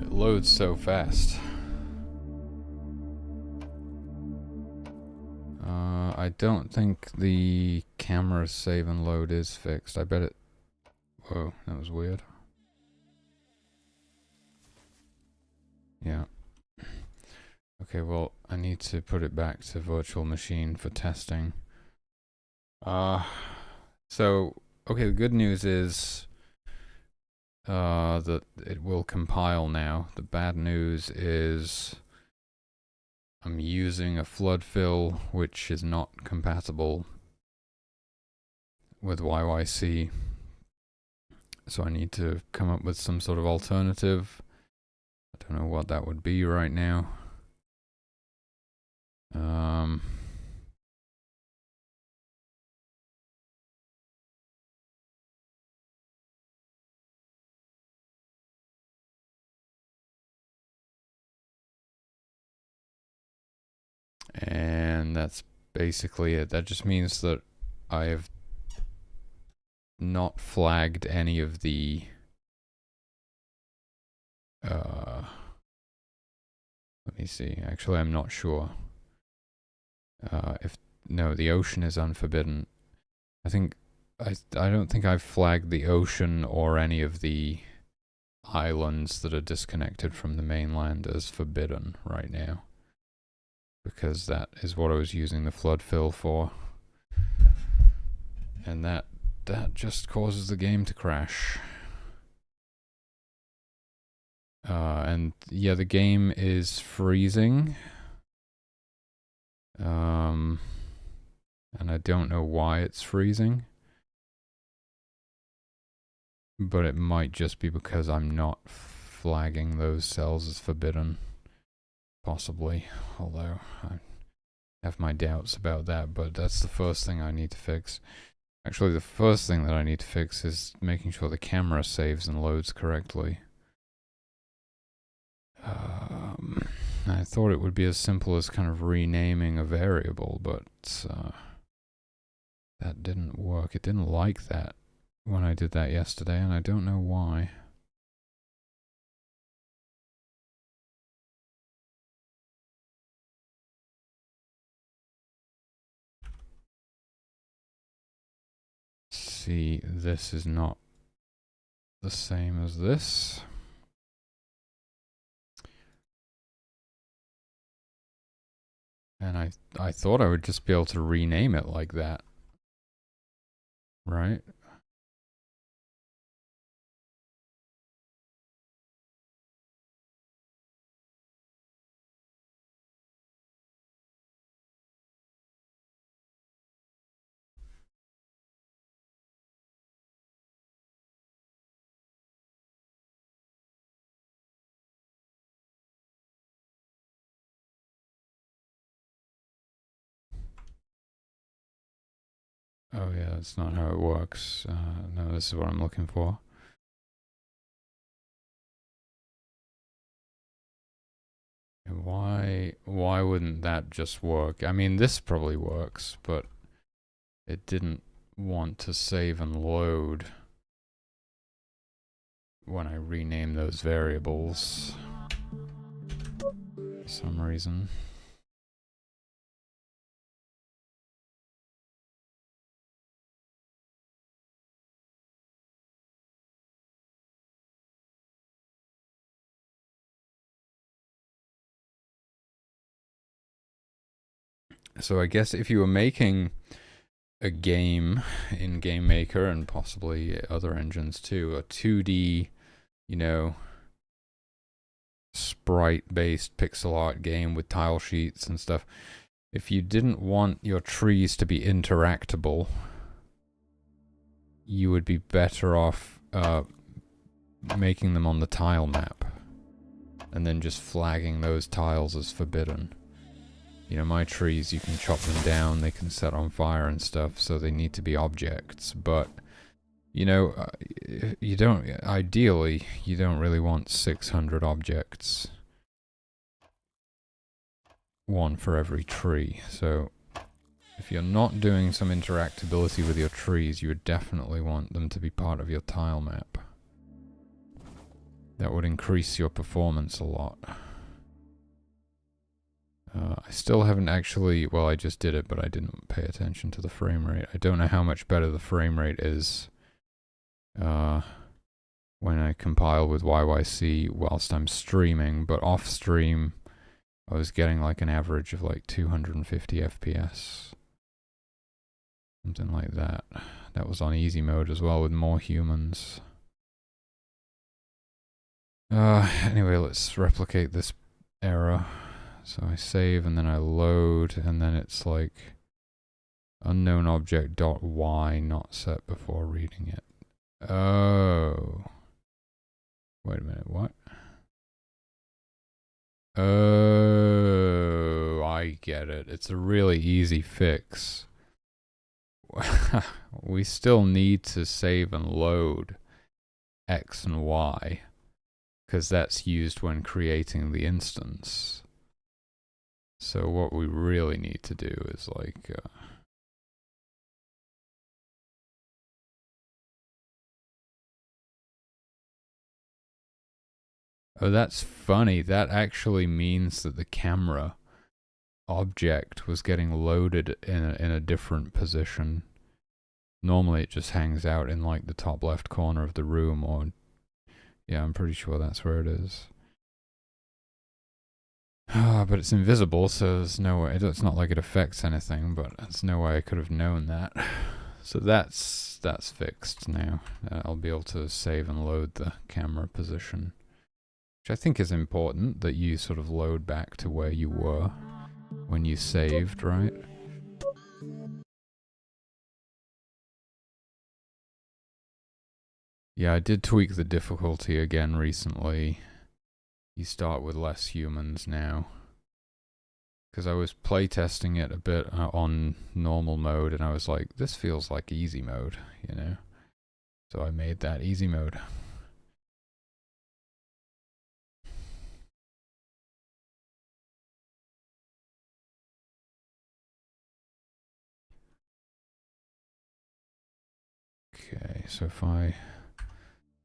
It loads so fast. I don't think the camera save and load is fixed. I bet it... Whoa, that was weird. Yeah. Okay, well, I need to put it back to virtual machine for testing. So, okay, the good news is that it will compile now. The bad news is I'm using a flood fill which is not compatible with YYC. So I need to come up with some sort of alternative. I don't know what that would be right now. And that's basically it. That just means that I have not flagged any of the let me see. Actually, I'm not sure. No, the ocean is unforbidden. I don't think I've flagged the ocean or any of the islands that are disconnected from the mainland as forbidden right now, because that is what I was using the flood fill for, and that just causes the game to crash. And yeah, the game is freezing. And I don't know why it's freezing. But it might just be because I'm not flagging those cells as forbidden. Possibly. Although I have my doubts about that, but that's the first thing I need to fix. Actually, the first thing that I need to fix is making sure the camera saves and loads correctly. I thought it would be as simple as kind of renaming a variable, but that didn't work. It didn't like that when I did that yesterday, and I don't know why. See, this is not the same as this. And I thought I would just be able to rename it like that. Right? Oh yeah, that's not how it works. No, this is what I'm looking for. Why wouldn't that just work? I mean, this probably works, but it didn't want to save and load when I rename those variables for some reason. So I guess if you were making a game in GameMaker and possibly other engines too, a 2D, you know, sprite-based pixel art game with tile sheets and stuff, if you didn't want your trees to be interactable, you would be better off making them on the tile map and then just flagging those tiles as forbidden. you know, my trees, you can chop them down, they can set on fire and stuff, so they need to be objects. But, you know, you don't, ideally, you don't really want 600 objects. One for every tree. So, if you're not doing some interactability with your trees, you would definitely want them to be part of your tile map. That would increase your performance a lot. I still haven't actually, well, I just did it, but I didn't pay attention to the frame rate. I don't know how much better the frame rate is when I compile with YYC whilst I'm streaming, but off stream I was getting like an average of like 250 FPS. Something like that. That was on easy mode as well with more humans. Anyway, let's replicate this error. So I save and then I load, and then it's like unknown object dot y not set before reading it. Oh. Wait a minute, what? Oh, I get it. It's a really easy fix. We still need to save and load X and Y, because that's used when creating the instance. So what we really need to do is like oh, that's funny. That actually means that the camera object was getting loaded in a different position. Normally it just hangs out in like the top left corner of the room, or yeah, I'm pretty sure that's where it is. But it's invisible, so there's no way. It's not like it affects anything, but there's no way I could have known that. So that's fixed now. I'll be able to save and load the camera position, which I think is important, that you sort of load back to where you were when you saved, right? Yeah, I did tweak the difficulty again recently. You start with less humans now. Because I was playtesting it a bit on normal mode, and I was like, this feels like easy mode, you know? So I made that easy mode. Okay, so if I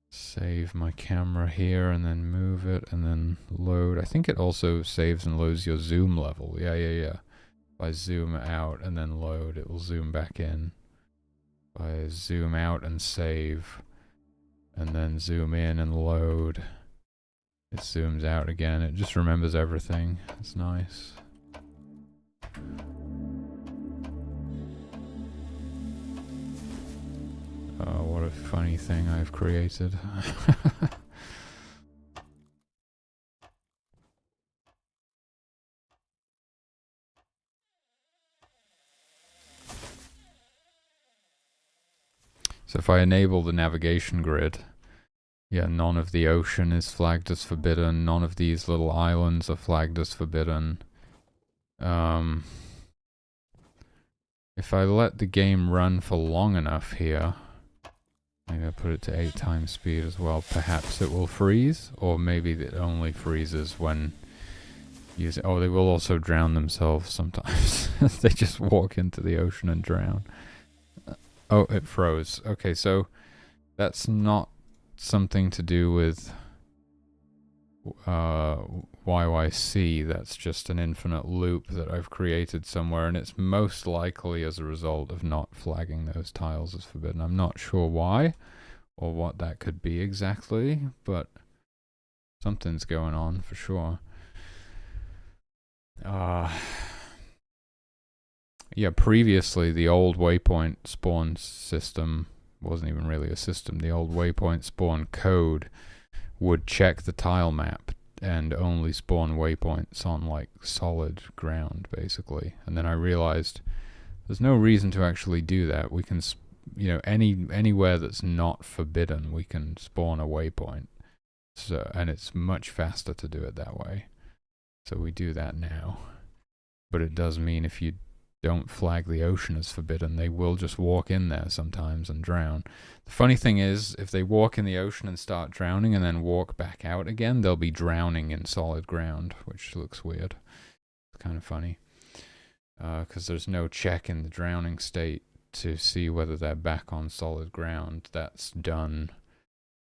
save my camera here and then move it and then load, I think it also saves and loads your zoom level. Yeah. If I zoom out and then load, it will zoom back in. If I zoom out and save and then zoom in and load, it zooms out again. It just remembers everything. It's nice. Oh, what a funny thing I've created. So if I enable the navigation grid, yeah, none of the ocean is flagged as forbidden. None of these little islands are flagged as forbidden. If I let the game run for long enough here, maybe I put it to 8 times speed as well, perhaps it will freeze, or maybe it only freezes when using. Oh, they will also drown themselves sometimes. They just walk into the ocean and drown. Oh, it froze. Okay, so that's not something to do with YYC. That's just an infinite loop that I've created somewhere, and it's most likely as a result of not flagging those tiles as forbidden. I'm not sure why or what that could be exactly, but something's going on for sure. Yeah, previously the old waypoint spawn system wasn't even really a system. The old waypoint spawn code would check the tile map and only spawn waypoints on like solid ground, basically. And then I realized there's no reason to actually do that. We can, you know, anywhere that's not forbidden, we can spawn a waypoint. So, and it's much faster to do it that way. So we do that now. but it does mean if you don't flag the ocean as forbidden, they will just walk in there sometimes and drown. The funny thing is, if they walk in the ocean and start drowning and then walk back out again, they'll be drowning in solid ground, which looks weird. It's kind of funny. Because there's no check in the drowning state to see whether they're back on solid ground. That's done.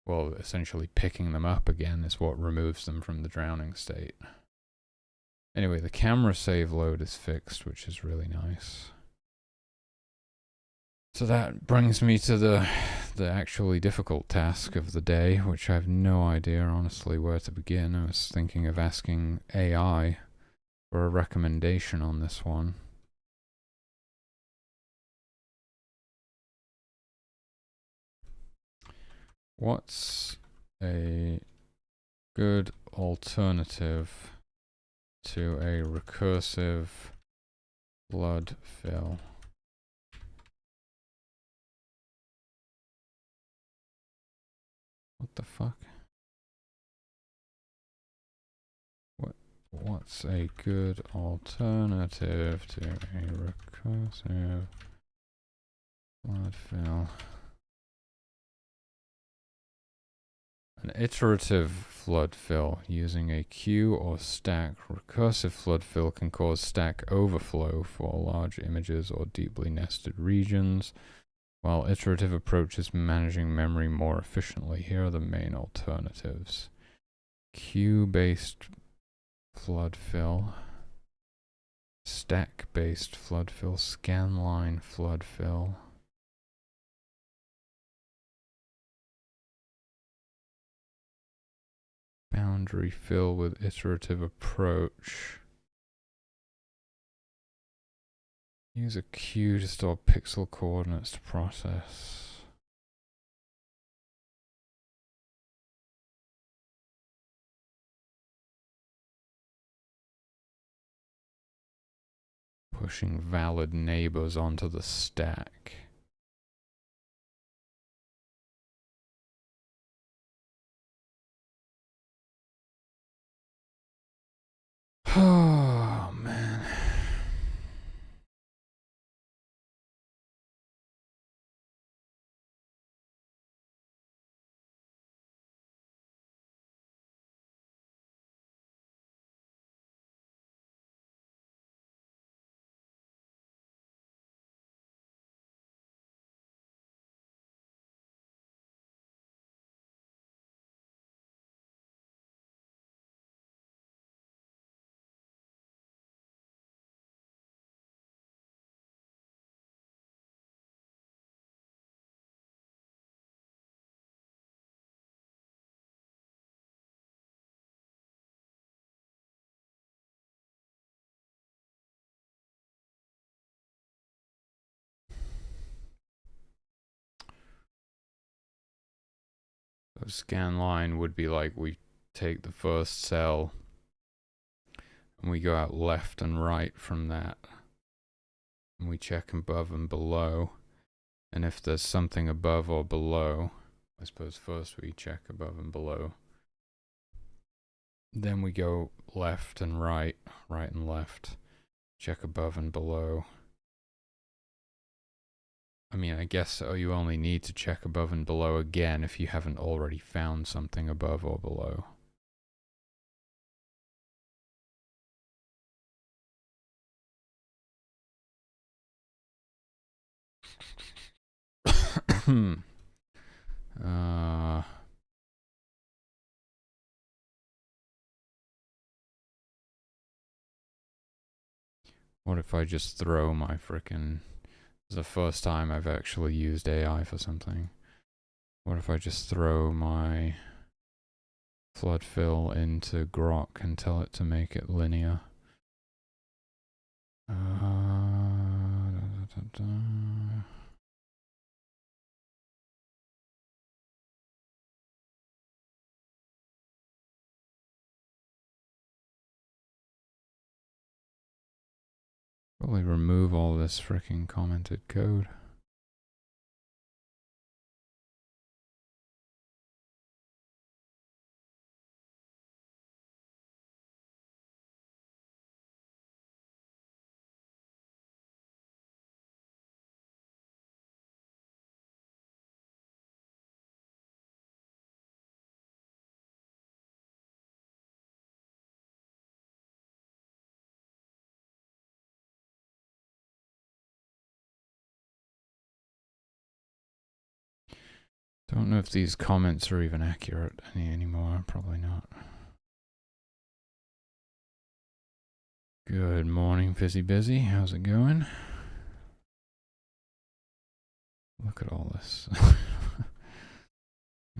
Well, essentially picking them up again is what removes them from the drowning state. Anyway, the camera save load is fixed, which is really nice. So that brings me to the actually difficult task of the day, which I have no idea, honestly, where to begin. I was thinking of asking AI for a recommendation on this one. What's a good alternative to a recursive flood fill? What the fuck? What's a good alternative to a recursive flood fill? An iterative flood fill using a queue or stack. Recursive flood fill can cause stack overflow for large images or deeply nested regions, while iterative approaches managing memory more efficiently. Here are the main alternatives. Queue-based flood fill, stack-based flood fill, scanline flood fill. Boundary fill with iterative approach. Use a queue to store pixel coordinates to process. Pushing valid neighbors onto the stack. Oh, man. So scan line would be like we take the first cell and we go out left and right from that. And we check above and below. And if there's something above or below, I suppose first we check above and below. Then we go left and right, right and left, check above and below. I mean, I guess you only need to check above and below again if you haven't already found something above or below. What if I just throw my frickin'... This is the first time I've actually used AI for something. What if I just throw my flood fill into Grok and tell it to make it linear? Probably remove all this freaking commented code. Don't know if these comments are even accurate anymore. Probably not. Good morning, Busy. How's it going? Look at all this.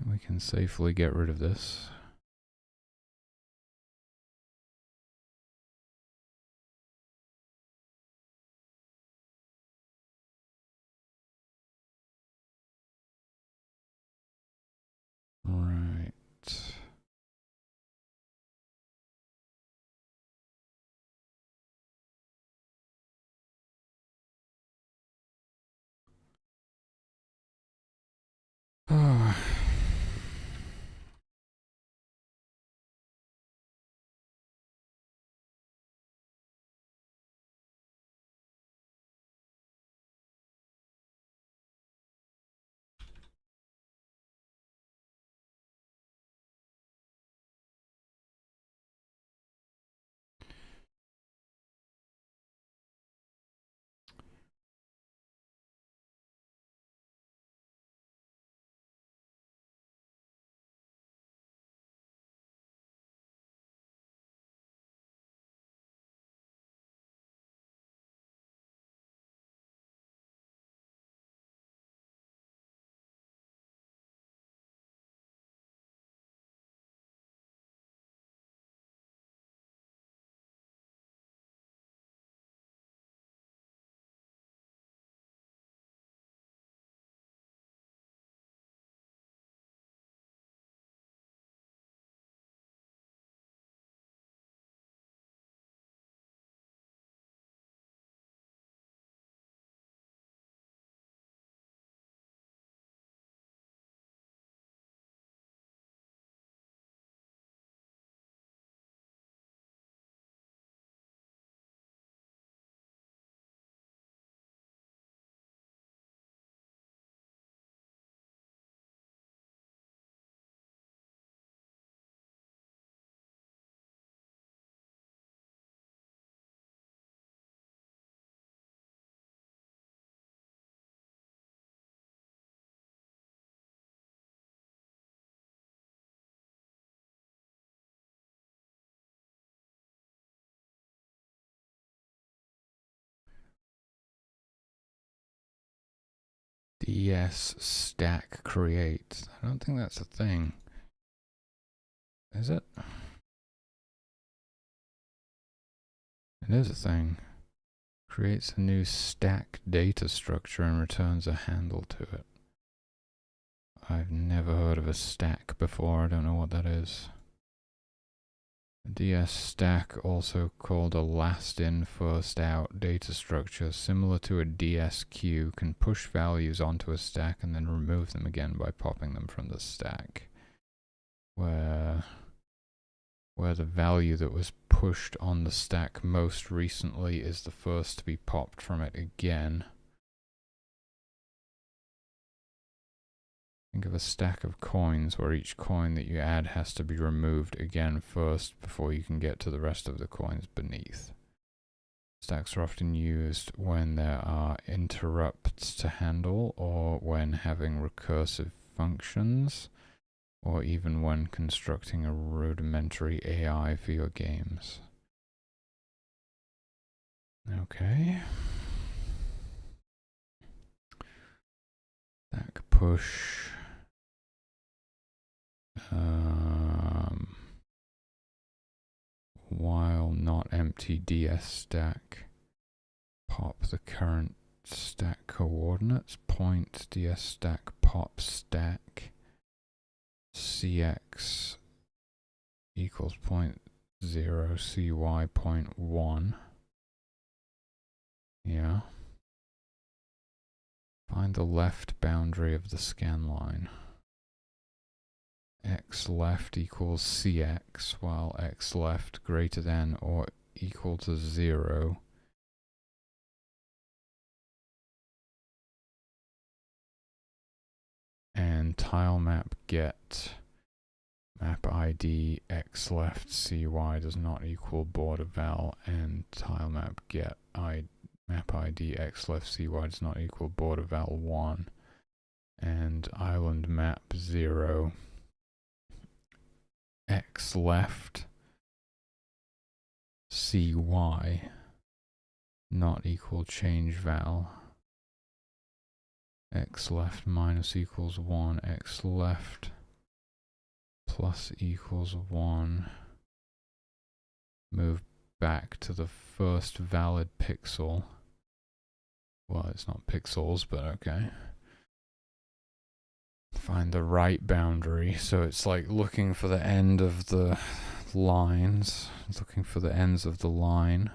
We can safely get rid of this. Right. Oh. DS stack create. I don't think that's a thing. Is it? It is a thing. Creates a new stack data structure and returns a handle to it. I've never heard of a stack before. I don't know what that is. A DS stack, also called a last in first out data structure, similar to a DS queue, can push values onto a stack and then remove them again by popping them from the stack. Where the value that was pushed on the stack most recently is the first to be popped from it again. Think of a stack of coins where each coin that you add has to be removed again first before you can get to the rest of the coins beneath. Stacks are often used when there are interrupts to handle, or when having recursive functions, or even when constructing a rudimentary AI for your games. Okay. Stack push. While not empty DS stack, pop the current stack coordinates, point DS stack pop stack CX equals 0.0 CY 0.1. Yeah. Find the left boundary of the scan line. X left equals CX, while X left greater than or equal to 0. And tile map get map ID X left CY does not equal border val, and tile map get map ID X left CY does not equal border val 1. and island map 0 x left cy not equal change val x left minus equals 1 x left plus equals 1. Move back to the first valid pixel. Well, it's not pixels, but okay. Find the right boundary. So it's like looking for the end of the lines. Looking for the ends of the line.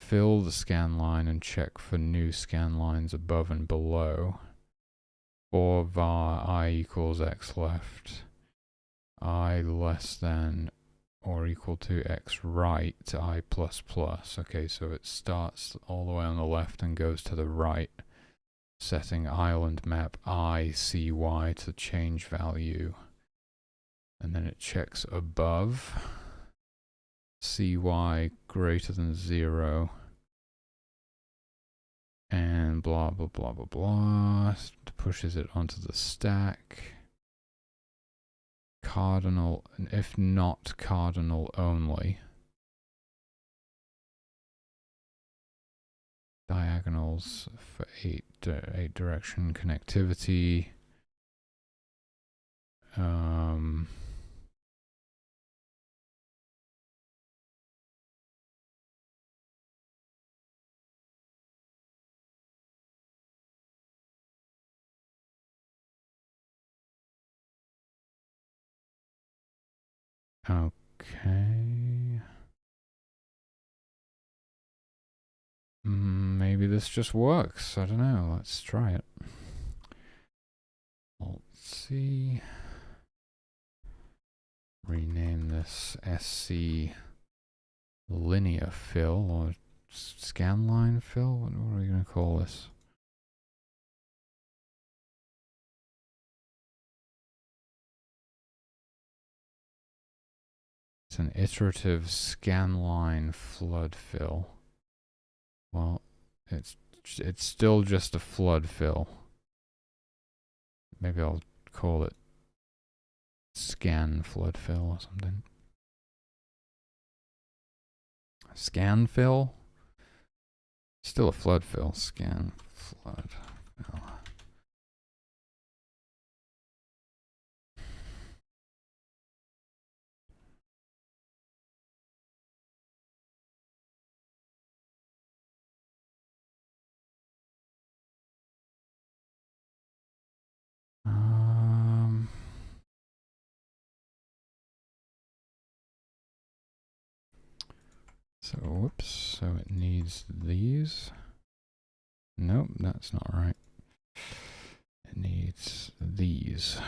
Fill the scan line and check for new scan lines above and below. For var I equals x left, I less than or equal to x right to I plus plus. Okay, so it starts all the way on the left and goes to the right, setting island map I cy to change value. And then it checks above cy greater than 0. And blah, blah, blah, blah, blah. Pushes it onto the stack. Cardinal, if not cardinal only. Diagonals for 8 direction connectivity. Okay. Maybe this just works. I don't know. Let's try it. Alt-C. Rename this SC linear fill or scanline fill. What are we going to call this? It's an iterative scanline flood fill. Well, it's still just a flood fill. Maybe I'll call it scan flood fill or something. Scan fill? Still a flood fill. Scan flood fill. So, whoops, so it needs these. Nope, that's not right. It needs these.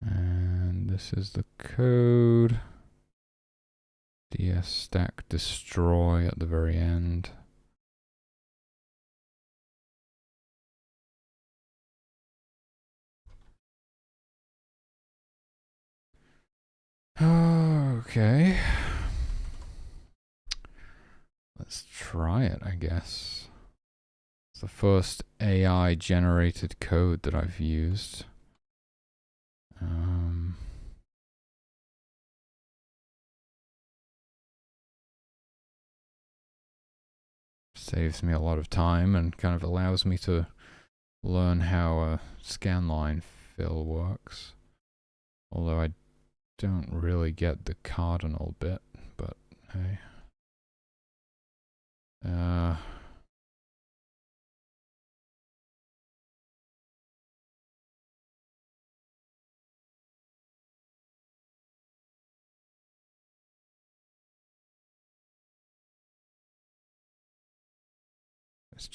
And this is the code. DS stack destroy at the very end. Okay. Let's try it, I guess. It's the first AI generated code that I've used. Saves me a lot of time and kind of allows me to learn how a scanline fill works. Although I don't really get the cardinal bit, but hey.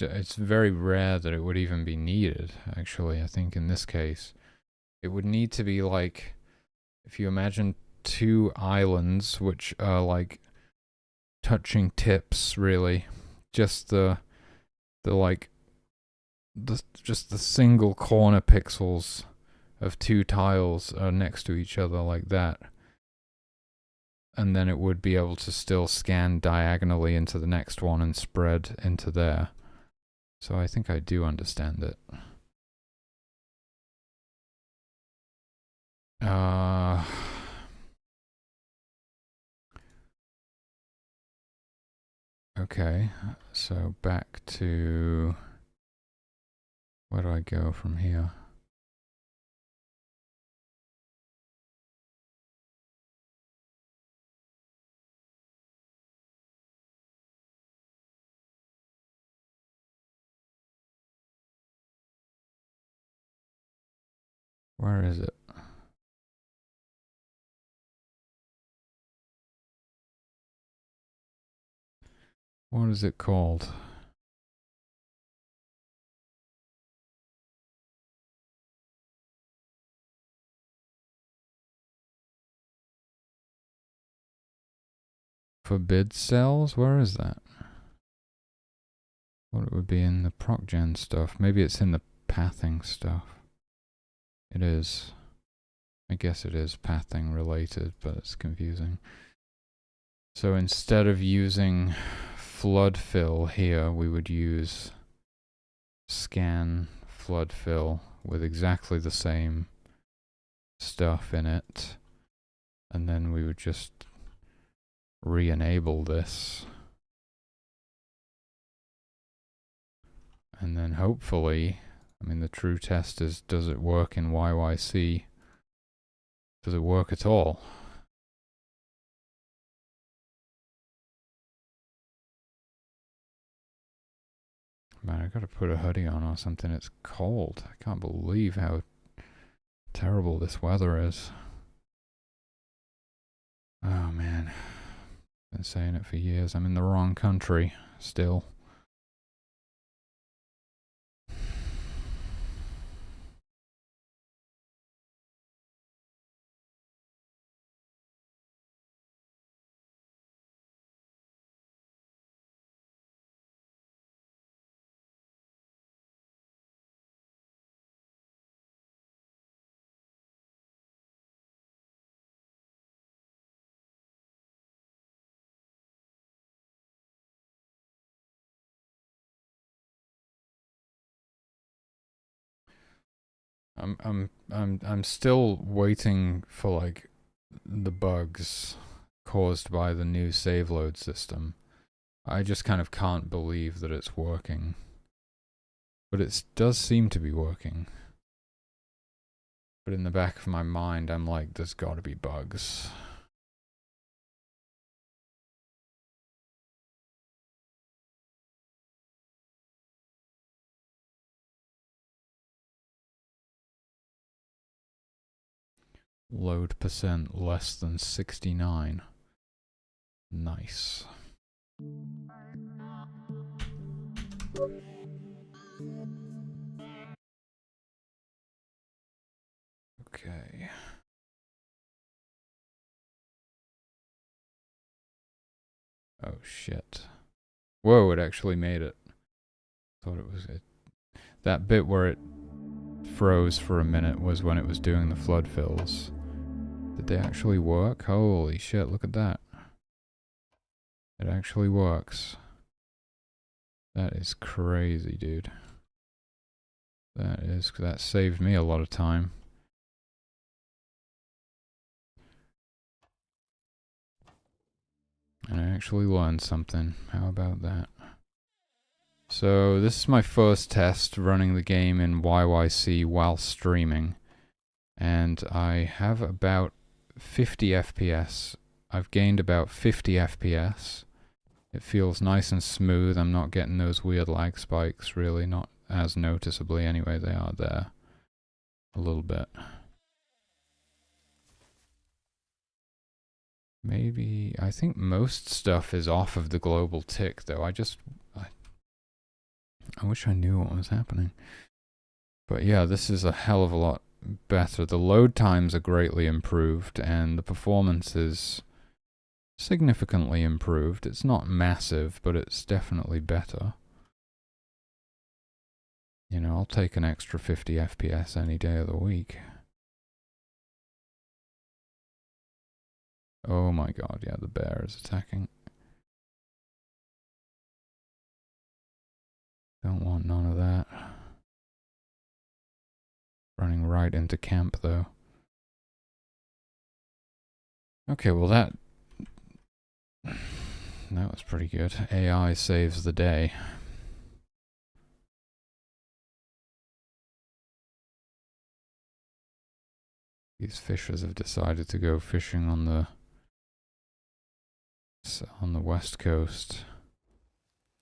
It's very rare that it would even be needed, actually. I think in this case, it would need to be like, if you imagine two islands, which are like touching tips, really. Just the like just the single corner pixels of two tiles are next to each other like that. And then it would be able to still scan diagonally into the next one and spread into there. So I think I do understand it. Okay, so back to... Where do I go from here? Where is it? What is it called? Forbid cells? Where is that? Well, it would be in the procgen stuff. Maybe it's in the pathing stuff. It is. I guess it is pathing related, but it's confusing. So instead of using flood fill here, we would use scan flood fill with exactly the same stuff in it. And then we would just re-enable this. And then hopefully, I mean, the true test is, does it work in YYC? Does it work at all? Man, I gotta put a hoodie on or something. It's cold. I can't believe how terrible this weather is. Oh man. Been saying it for years. I'm in the wrong country still. I'm still waiting for like the bugs caused by the new save load system. I just kind of can't believe that it's working. But it does seem to be working. But in the back of my mind, I'm like, there's gotta be bugs. Load percent less than 69. Nice. Okay. Oh shit. Whoa, it actually made it. Thought it was it. That bit where it froze for a minute was when it was doing the flood fills. Did they actually work? Holy shit, look at that. It actually works. That is crazy, dude. That saved me a lot of time. And I actually learned something. How about that? So this is my first test running the game in YYC while streaming. And I have about 50 FPS. I've gained about 50 FPS. It feels nice and smooth. I'm not getting those weird lag spikes, really. Not as noticeably anyway. They are there. A little bit. Maybe, I think most stuff is off of the global tick, though. I wish I knew what was happening. But yeah, this is a hell of a lot better. The load times are greatly improved, and the performance is significantly improved. It's not massive, but it's definitely better. You know, I'll take an extra 50 FPS any day of the week. Oh my god, yeah, the bear is attacking. Don't want none of that. Running right into camp, though. Okay, well that was pretty good. AI saves the day. These fishers have decided to go fishing on the west coast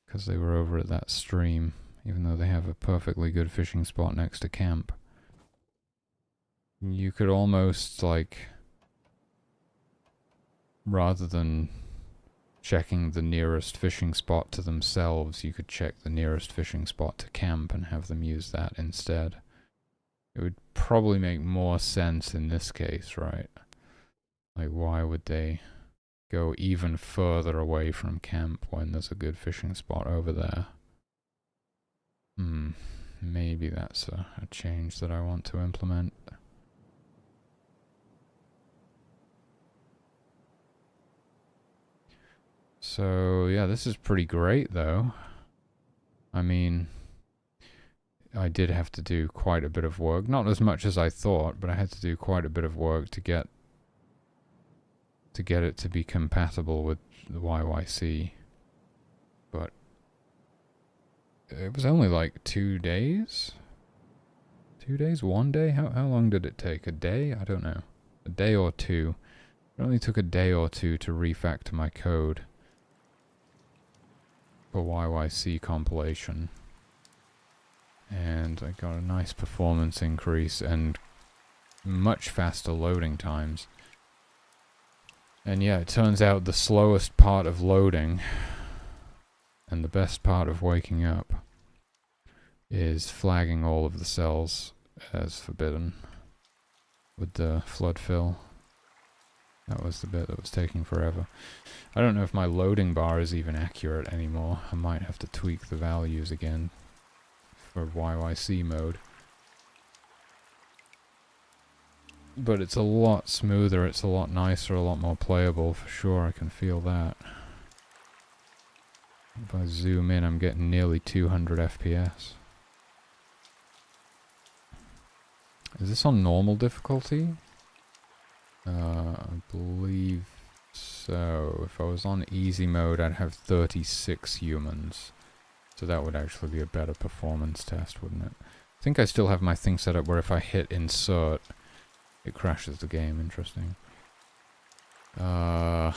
because they were over at that stream, even though they have a perfectly good fishing spot next to camp. You could almost, like, rather than checking the nearest fishing spot to themselves, you could check the nearest fishing spot to camp and have them use that instead. It would probably make more sense in this case, right? Like, why would they go even further away from camp when there's a good fishing spot over there? Maybe that's a change that I want to implement. So, yeah, this is pretty great, though. I mean, I did have to do quite a bit of work. Not as much as I thought, but I had to do quite a bit of work to get it to be compatible with the YYC. But it was only like 2 days? 2 days? 1 day? How long did it take? A day? I don't know. A day or two. It only took a day or two to refactor my code for YYC compilation. And I got a nice performance increase and much faster loading times. And yeah, it turns out the slowest part of loading and the best part of waking up is flagging all of the cells as forbidden with the flood fill. That was the bit that was taking forever. I don't know if my loading bar is even accurate anymore. I might have to tweak the values again for YYC mode. But it's a lot smoother, it's a lot nicer, a lot more playable for sure. I can feel that. If I zoom in, I'm getting nearly 200 FPS. Is this on normal difficulty? I believe so. If I was on easy mode, I'd have 36 humans. So that would actually be a better performance test, wouldn't it? I think I still have my thing set up where if I hit insert, it crashes the game. Interesting. I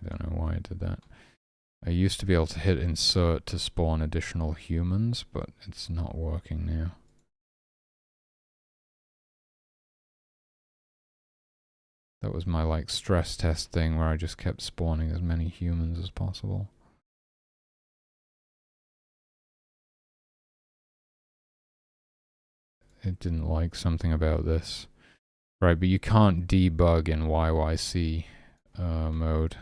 don't know why I did that. I used to be able to hit insert to spawn additional humans, but it's not working now. That was my, like, stress test thing where I just kept spawning as many humans as possible. It didn't like something about this. Right, but you can't debug in YYC mode.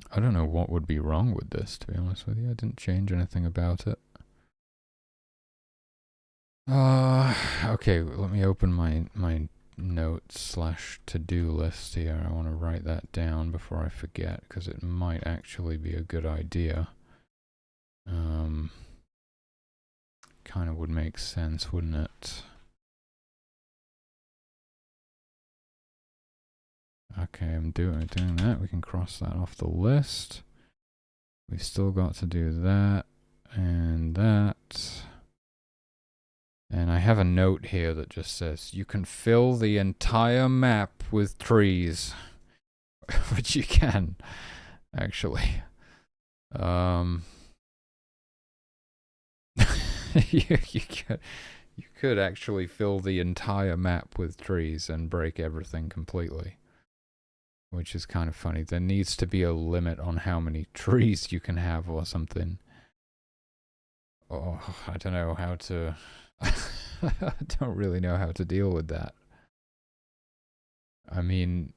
I don't know what would be wrong with this, to be honest with you. I didn't change anything about it. Okay, let me open my notes / to-do list here. I want to write that down before I forget, because it might actually be a good idea. Kind of would make sense, wouldn't it? Okay, I'm doing that. We can cross that off the list. We've still got to do that and that. And I have a note here that just says, you can fill the entire map with trees. Which you can, actually. You could actually fill the entire map with trees and break everything completely. Which is kind of funny. There needs to be a limit on how many trees you can have or something. Oh, I don't know how to... I don't really know how to deal with that. I mean,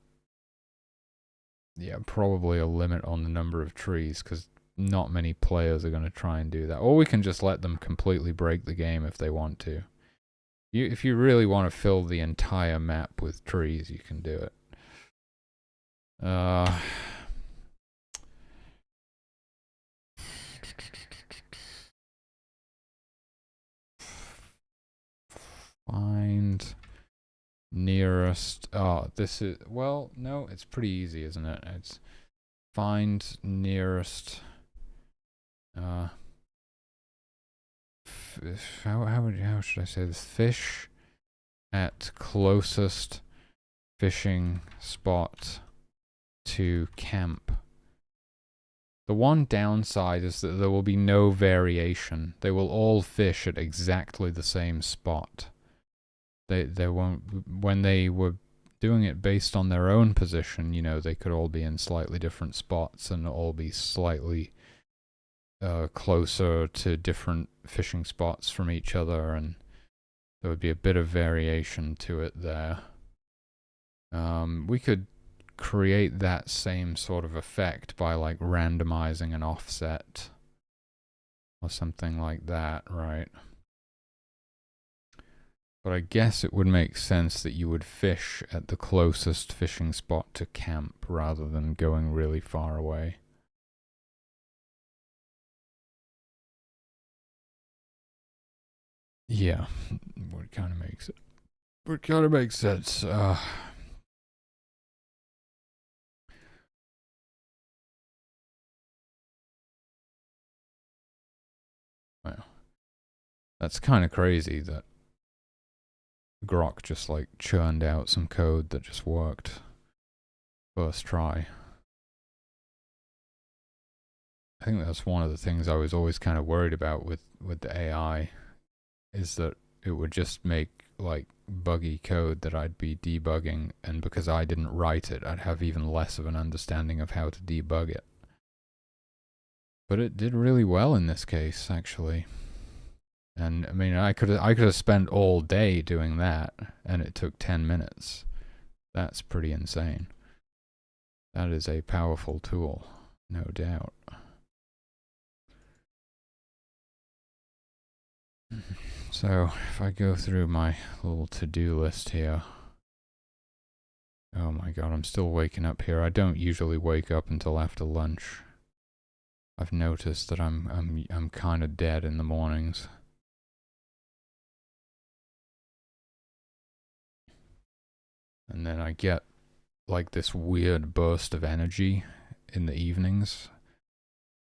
yeah, probably a limit on the number of trees, because not many players are going to try and do that. Or we can just let them completely break the game if they want to. If you really want to fill the entire map with trees, you can do it. Find nearest. Oh, this is, well, no, it's pretty easy, isn't it? It's find nearest. How should I say this? Fish at closest fishing spot to camp. The one downside is that there will be no variation. They will all fish at exactly the same spot. They won't, when they were doing it based on their own position, you know, they could all be in slightly different spots and all be slightly closer to different fishing spots from each other, and there would be a bit of variation to it there. We could create that same sort of effect by like randomizing an offset or something like that, right? But I guess it would make sense that you would fish at the closest fishing spot to camp rather than going really far away. Yeah, what kind of makes it. What kind of makes sense. Well, that's kind of crazy that Grok just like churned out some code that just worked first try. I think that's one of the things I was always kind of worried about with the AI, is that it would just make like buggy code that I'd be debugging, and because I didn't write it, I'd have even less of an understanding of how to debug it. But it did really well in this case, actually. And I mean, I could have spent all day doing that, and it took 10 minutes. That's pretty insane. That is a powerful tool, no doubt. So, if I go through my little to-do list here. Oh my god, I'm still waking up here. I don't usually wake up until after lunch. I've noticed that I'm kind of dead in the mornings. And then I get like this weird burst of energy in the evenings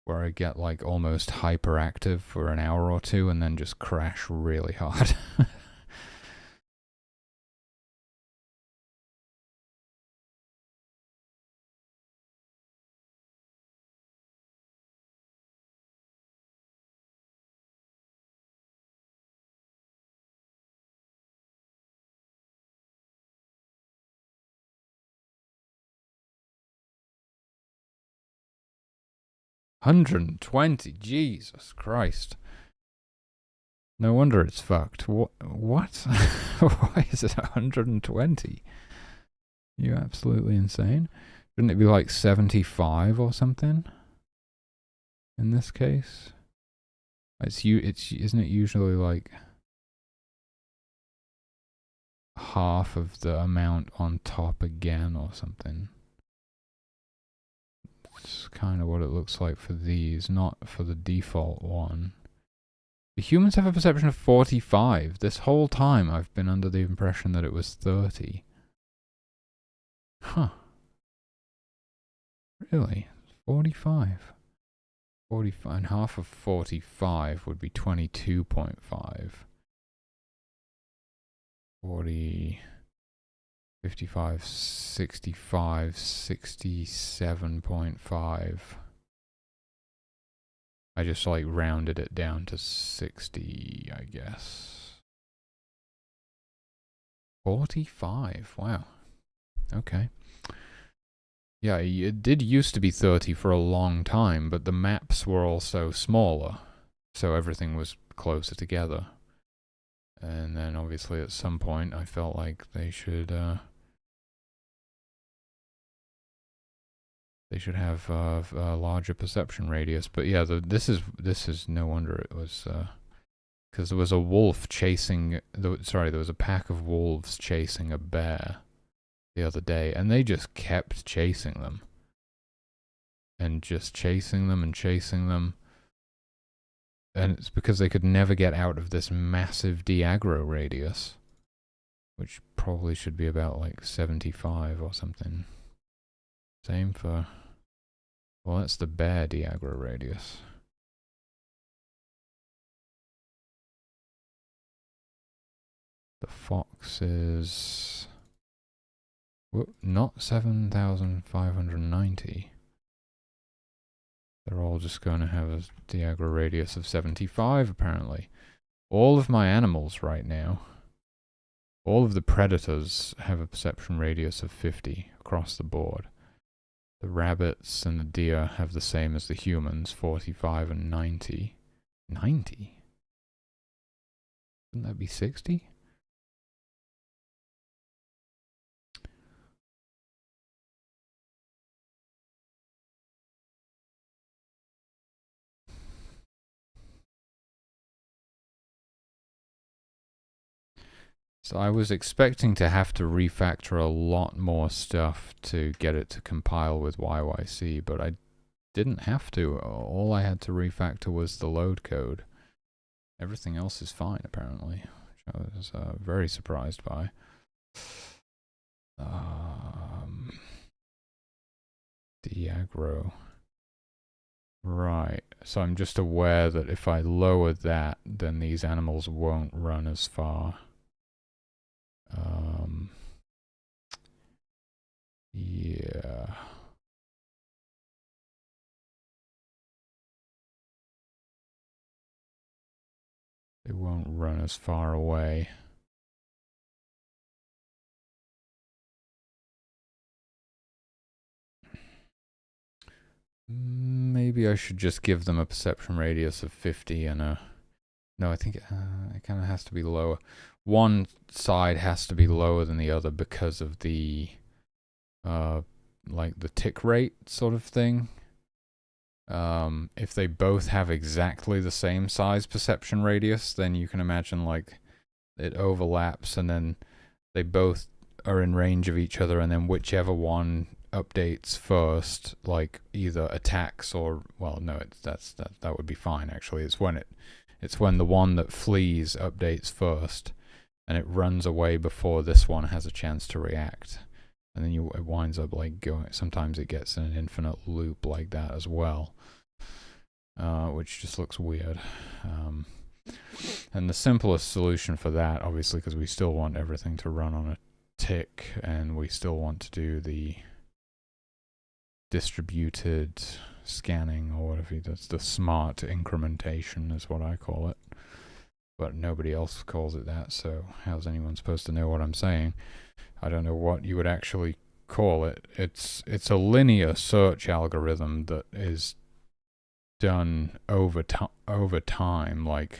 where I get like almost hyperactive for an hour or two and then just crash really hard. $120, Jesus Christ. No wonder it's fucked. What? Why is it 120? You absolutely insane. Shouldn't it be like 75 or something? In this case, isn't it usually like half of the amount on top again or something? It's kind of what it looks like for these, not for the default one. The humans have a perception of 45. This whole time I've been under the impression that it was 30. Huh. Really? 45. 45, and half of 45 would be 22.5. 40, 55, 65, 67.5. I just like rounded it down to 60, I guess. 45, wow. Okay. Yeah, it did used to be 30 for a long time, but the maps were also smaller, so everything was closer together. And then obviously at some point I felt like they should They should have a larger perception radius. But yeah, this is no wonder it was because there was a wolf chasing. Sorry, there was a pack of wolves chasing a bear the other day, and they just kept chasing them, and just chasing them and chasing them. And it's because they could never get out of this massive de-aggro radius, which probably should be about like 75 or something. Same for, well, that's the bear de-aggro radius. The fox is, whoop, not 7,590. They're all just going to have a de-aggro radius of 75, apparently. All of my animals right now, all of the predators have a perception radius of 50 across the board. The rabbits and the deer have the same as the humans, 45 and 90. 90? Wouldn't that be 60? So I was expecting to have to refactor a lot more stuff to get it to compile with YYC, but I didn't have to. All I had to refactor was the load code. Everything else is fine, apparently, which I was very surprised by. De-aggro. Right, so I'm just aware that if I lower that, then these animals won't run as far. Yeah. They won't run as far away. Maybe I should just give them a perception radius of 50 and a... No, I think it kind of has to be lower. One side has to be lower than the other because of the... like the tick rate sort of thing. If they both have exactly the same size perception radius, then you can imagine like it overlaps and then they both are in range of each other, and then whichever one updates first, like either attacks or, well, no, that would be fine actually. It's when the one that flees updates first and it runs away before this one has a chance to react. And then it winds up like going, sometimes it gets in an infinite loop like that as well, which just looks weird. And the simplest solution for that, obviously, because we still want everything to run on a tick and we still want to do the distributed scanning or whatever, that's the smart incrementation is what I call it. But nobody else calls it that, so how's anyone supposed to know what I'm saying? I don't know what you would actually call it. It's a linear search algorithm that is done over time. Like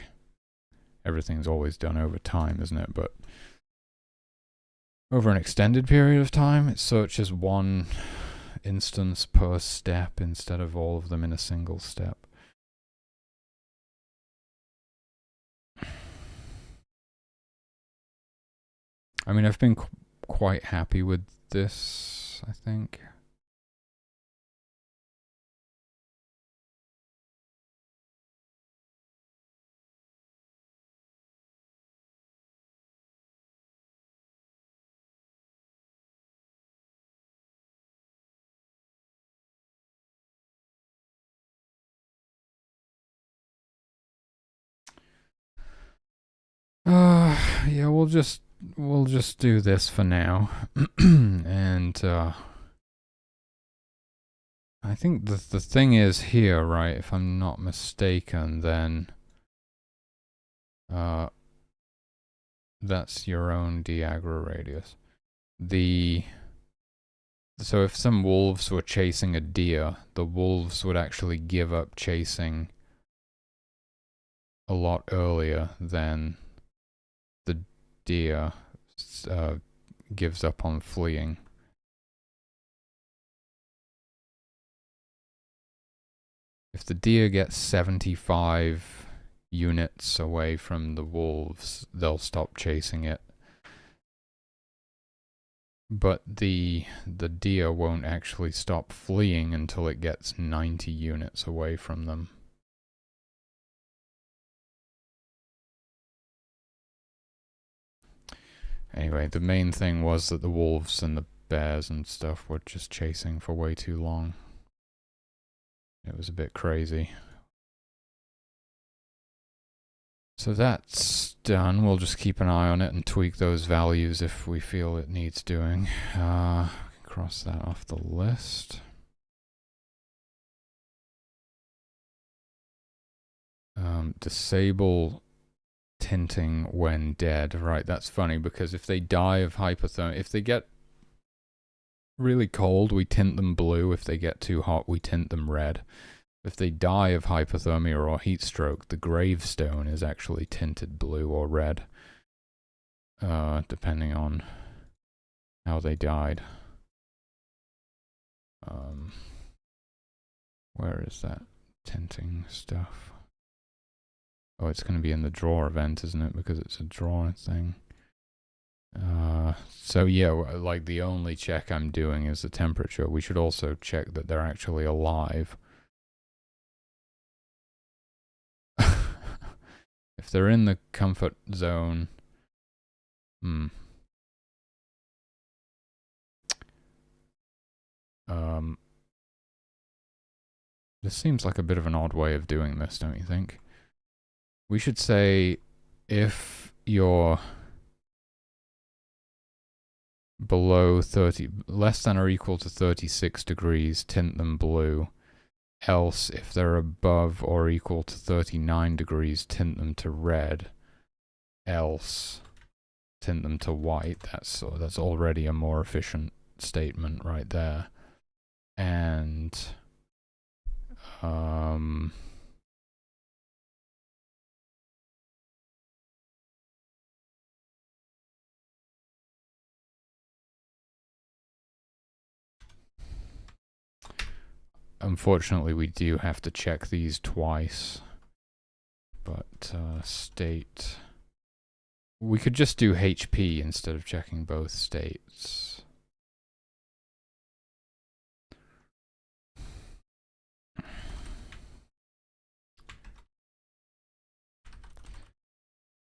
everything's always done over time, isn't it? But over an extended period of time, it searches one instance per step instead of all of them in a single step. I mean, I've been quite happy with this, I think. Yeah, we'll just do this for now. And I think the thing is here, right, if I'm not mistaken, then that's your own de-aggro radius. So if some wolves were chasing a deer, the wolves would actually give up chasing a lot earlier than the deer gives up on fleeing. if the deer gets 75 units away from the wolves, they'll stop chasing it. But the deer won't actually stop fleeing until it gets 90 units away from them. Anyway, the main thing was that the wolves and the bears and stuff were just chasing for way too long. It was a bit crazy. So that's done. We'll just keep an eye on it and tweak those values if we feel it needs doing. Cross that off the list. Disable tinting when dead. Right, that's funny because if they die of hypothermia, if they get really cold, we tint them blue. If they get too hot, we tint them red. If they die of hypothermia or heat stroke, the gravestone is actually tinted blue or red, depending on how they died. Where is that tinting stuff? Oh, it's going to be in the draw event, isn't it? Because it's a draw thing. So yeah, like the only check I'm doing is the temperature. We should also check that they're actually alive. If they're in the comfort zone, this seems like a bit of an odd way of doing this, don't you think? We should say if you're below 30, less than or equal to 36 degrees, tint them blue. Else, if they're above or equal to 39 degrees, tint them to red. Else, tint them to white. That's already a more efficient statement right there. And unfortunately, we do have to check these twice. But state, we could just do HP instead of checking both states.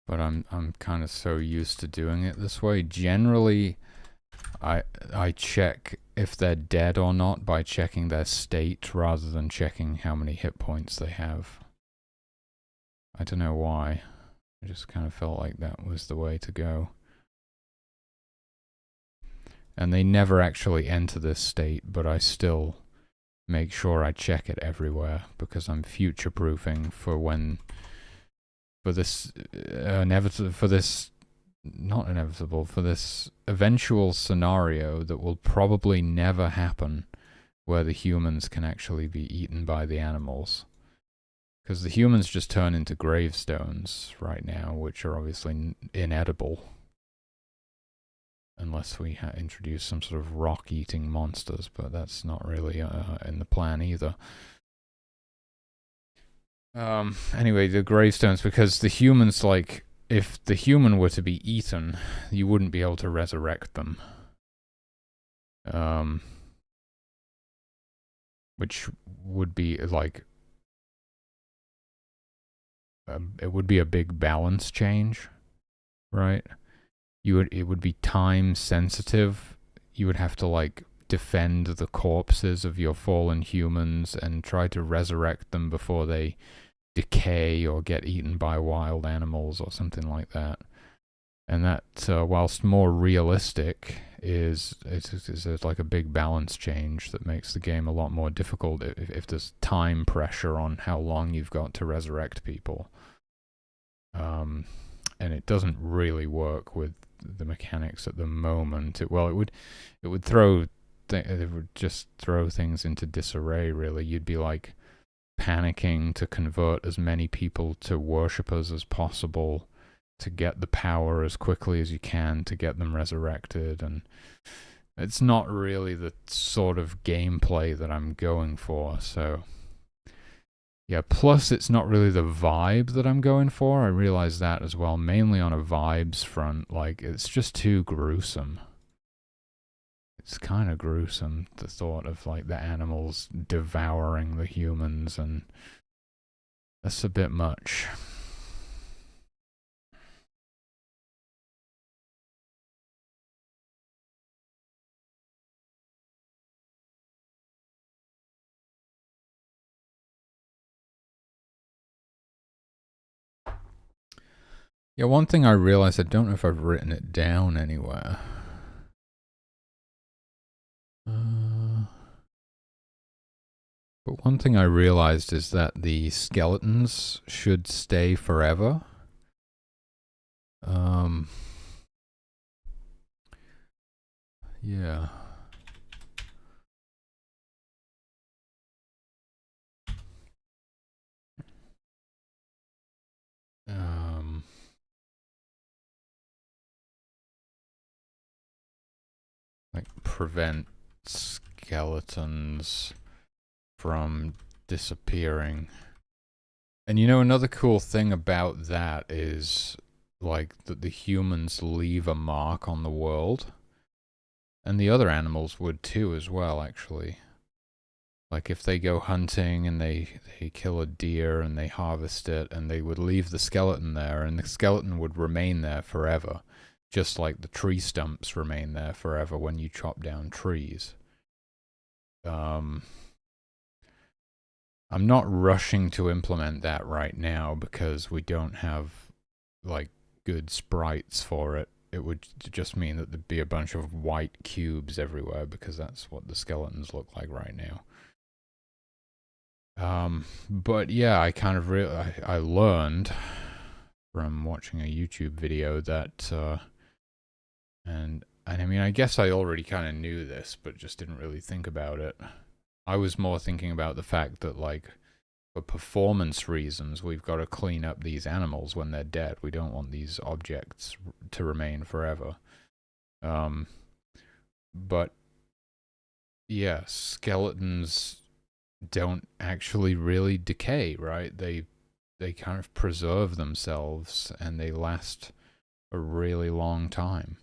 But I'm kind of so used to doing it this way. Generally, I check if they're dead or not by checking their state rather than checking how many hit points they have. I don't know why. I just kind of felt like that was the way to go. And they never actually enter this state, but I still make sure I check it everywhere because I'm future-proofing for when, for this eventual scenario that will probably never happen, where the humans can actually be eaten by the animals. Because the humans just turn into gravestones right now, which are obviously inedible. Unless we introduce some sort of rock-eating monsters, but that's not really in the plan either. Anyway, the gravestones, because the humans, like, if the human were to be eaten, you wouldn't be able to resurrect them. Which would be, like, it would be a big balance change, right? It would be time sensitive. You would have to, like, defend the corpses of your fallen humans and try to resurrect them before they decay or get eaten by wild animals or something like that. And that, whilst more realistic, it's like a big balance change that makes the game a lot more difficult if there's time pressure on how long you've got to resurrect people. And it doesn't really work with the mechanics at the moment. It would just throw things into disarray, really. You'd be like panicking to convert as many people to worshippers as possible to get the power as quickly as you can to get them resurrected, and it's not really the sort of gameplay that I'm going for. So Yeah, plus it's not really the vibe that I'm going for. I realize that as well, mainly on a vibes front. Like, it's just too gruesome. It's kind of gruesome, the thought of, like, the animals devouring the humans, and that's a bit much. Yeah, one thing I realized, I don't know if I've written it down anywhere. But one thing I realized is that the skeletons should stay forever. Yeah. Like, prevent skeletons from disappearing. And you know, another cool thing about that is, like, that the humans leave a mark on the world. And the other animals would too as well, actually. Like, if they go hunting and they kill a deer and they harvest it, and they would leave the skeleton there, and the skeleton would remain there forever. Just like the tree stumps remain there forever when you chop down trees. I'm not rushing to implement that right now because we don't have, like, good sprites for it. It would just mean that there'd be a bunch of white cubes everywhere, because that's what the skeletons look like right now. But yeah, I kind of I learned from watching a YouTube video that, and I mean, I guess I already kind of knew this, but just didn't really think about it. I was more thinking about the fact that, like, for performance reasons, we've got to clean up these animals when they're dead. We don't want these objects to remain forever. But yeah, skeletons don't actually really decay, right? They kind of preserve themselves and they last a really long time.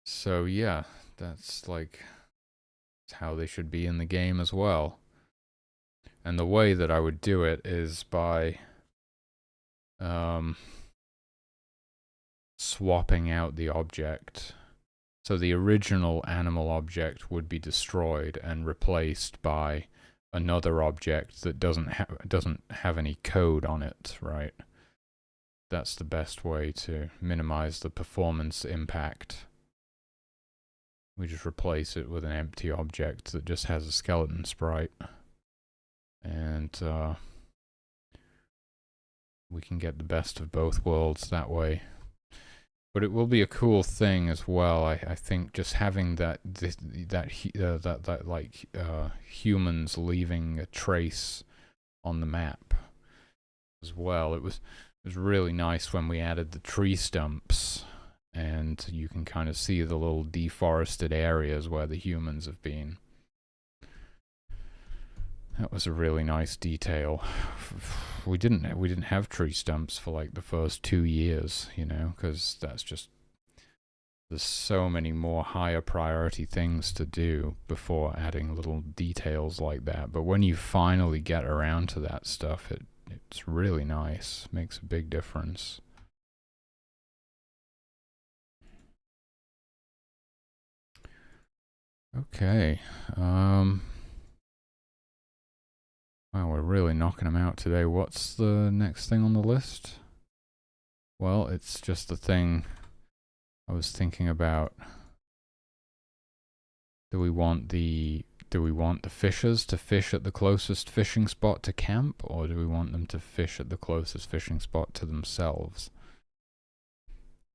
So yeah, that's like how they should be in the game as well. And the way that I would do it is by swapping out the object. So the original animal object would be destroyed and replaced by another object that doesn't have any code on it, right? That's the best way to minimize the performance impact. We just replace it with an empty object that just has a skeleton sprite. And we can get the best of both worlds that way. But it will be a cool thing as well. I think just having that humans leaving a trace on the map as well. It was really nice when we added the tree stumps, and you can kind of see the little deforested areas where the humans have been. That was a really nice detail. We didn't have tree stumps for like the first 2 years, you know, because that's just, there's so many more higher priority things to do before adding little details like that. But when you finally get around to that stuff, it's really nice. Makes a big difference. Okay. Wow, we're really knocking them out today. What's the next thing on the list? Well, it's just the thing I was thinking about. Do we want the fishers to fish at the closest fishing spot to camp, or do we want them to fish at the closest fishing spot to themselves?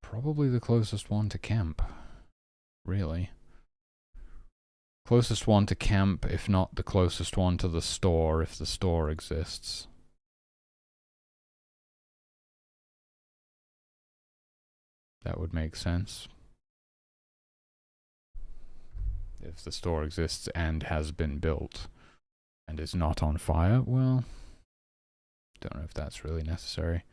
Probably the closest one to camp, really. Closest one to camp, if not the closest one to the store, if the store exists. That would make sense. If the store exists and has been built and is not on fire, well, don't know if that's really necessary.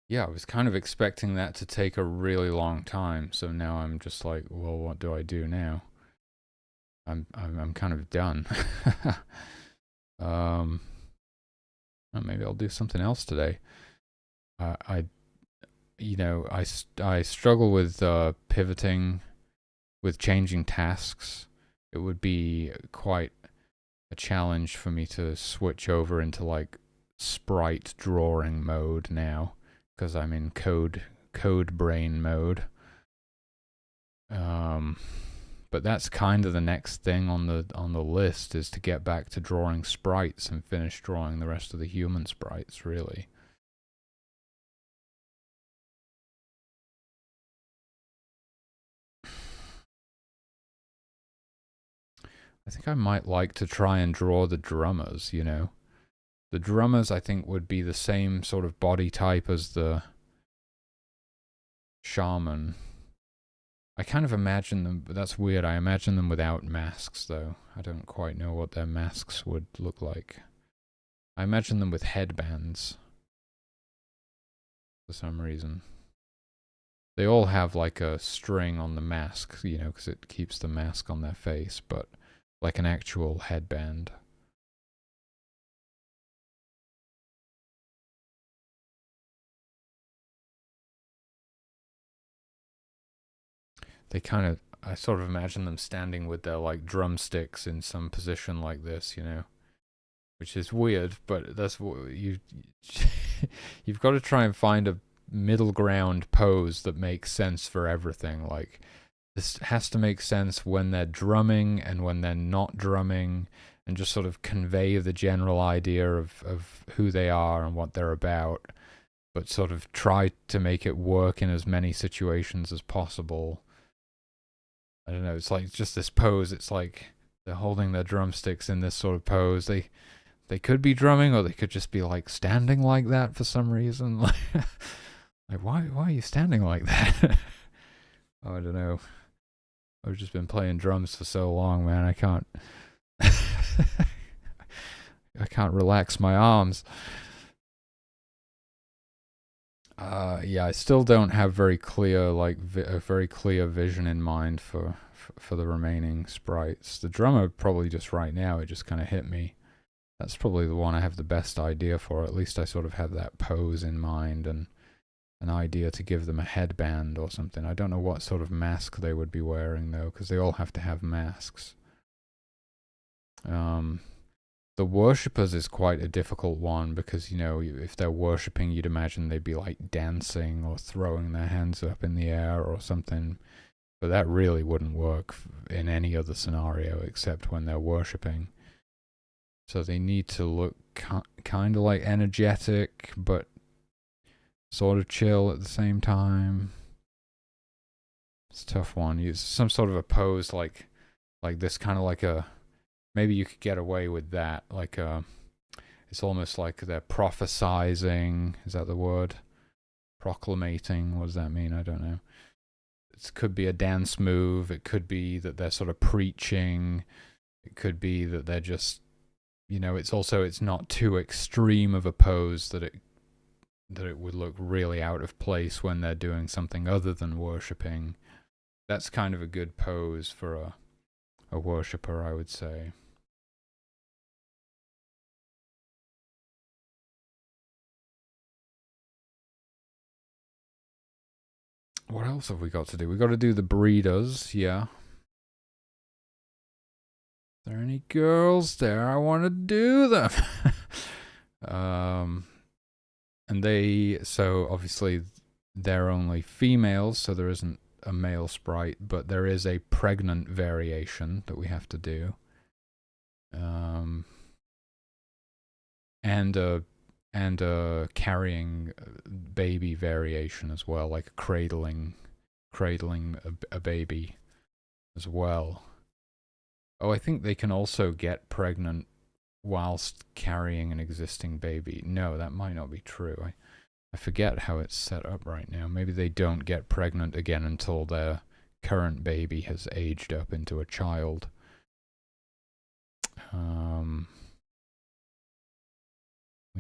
Yeah, I was kind of expecting that to take a really long time, so now I'm just like, well, what do I do now? I'm kind of done. Well, maybe I'll do something else today. I struggle with pivoting, with changing tasks. It would be quite a challenge for me to switch over into like sprite drawing mode now, because I'm in code brain mode. But that's kind of the next thing on the list, is to get back to drawing sprites and finish drawing the rest of the human sprites, really. I think I might like to try and draw the drummers, you know. The drummers, I think, would be the same sort of body type as the shaman. I kind of imagine them, but that's weird. I imagine them without masks, though. I don't quite know what their masks would look like. I imagine them with headbands for some reason. They all have like a string on the mask, you know, because it keeps the mask on their face, but like an actual headband. I sort of imagine them standing with their like drumsticks in some position like this, you know, which is weird, but that's what you've got to try and find a middle ground pose that makes sense for everything. Like, this has to make sense when they're drumming and when they're not drumming, and just sort of convey the general idea of who they are and what they're about, but sort of try to make it work in as many situations as possible. I don't know, it's like just this pose. It's like they're holding their drumsticks in this sort of pose. They could be drumming, or they could just be like standing like that for some reason. Like why are you standing like that? Oh, I don't know. I've just been playing drums for so long, man. I can't I can't relax my arms. Yeah, I still don't have very clear, like a very clear vision in mind for the remaining sprites. The drummer, probably just right now, it just kind of hit me. That's probably the one I have the best idea for. At least I sort of have that pose in mind and an idea to give them a headband or something. I don't know what sort of mask they would be wearing, though, because they all have to have masks. The worshippers is quite a difficult one, because, you know, if they're worshipping, you'd imagine they'd be like dancing or throwing their hands up in the air or something. But that really wouldn't work in any other scenario except when they're worshipping. So they need to look kind of like energetic, but sort of chill at the same time. It's a tough one. Use some sort of a pose like this, kind of like a, maybe you could get away with that. Like it's almost like they're prophesizing. Is that the word? Proclamating. What does that mean? I don't know. It could be a dance move. It could be that they're sort of preaching. It could be that they're just, you know, it's not too extreme of a pose that it would look really out of place when they're doing something other than worshipping. That's kind of a good pose for a worshipper, I would say. What else have we got to do? We got to do the breeders, yeah. Are there any girls there? I want to do them. And so obviously they're only females, so there isn't a male sprite, but there is a pregnant variation that we have to do. And a carrying baby variation as well, like cradling a baby as well. Oh, I think they can also get pregnant whilst carrying an existing baby. No, that might not be true. I forget how it's set up right now. Maybe they don't get pregnant again until their current baby has aged up into a child. We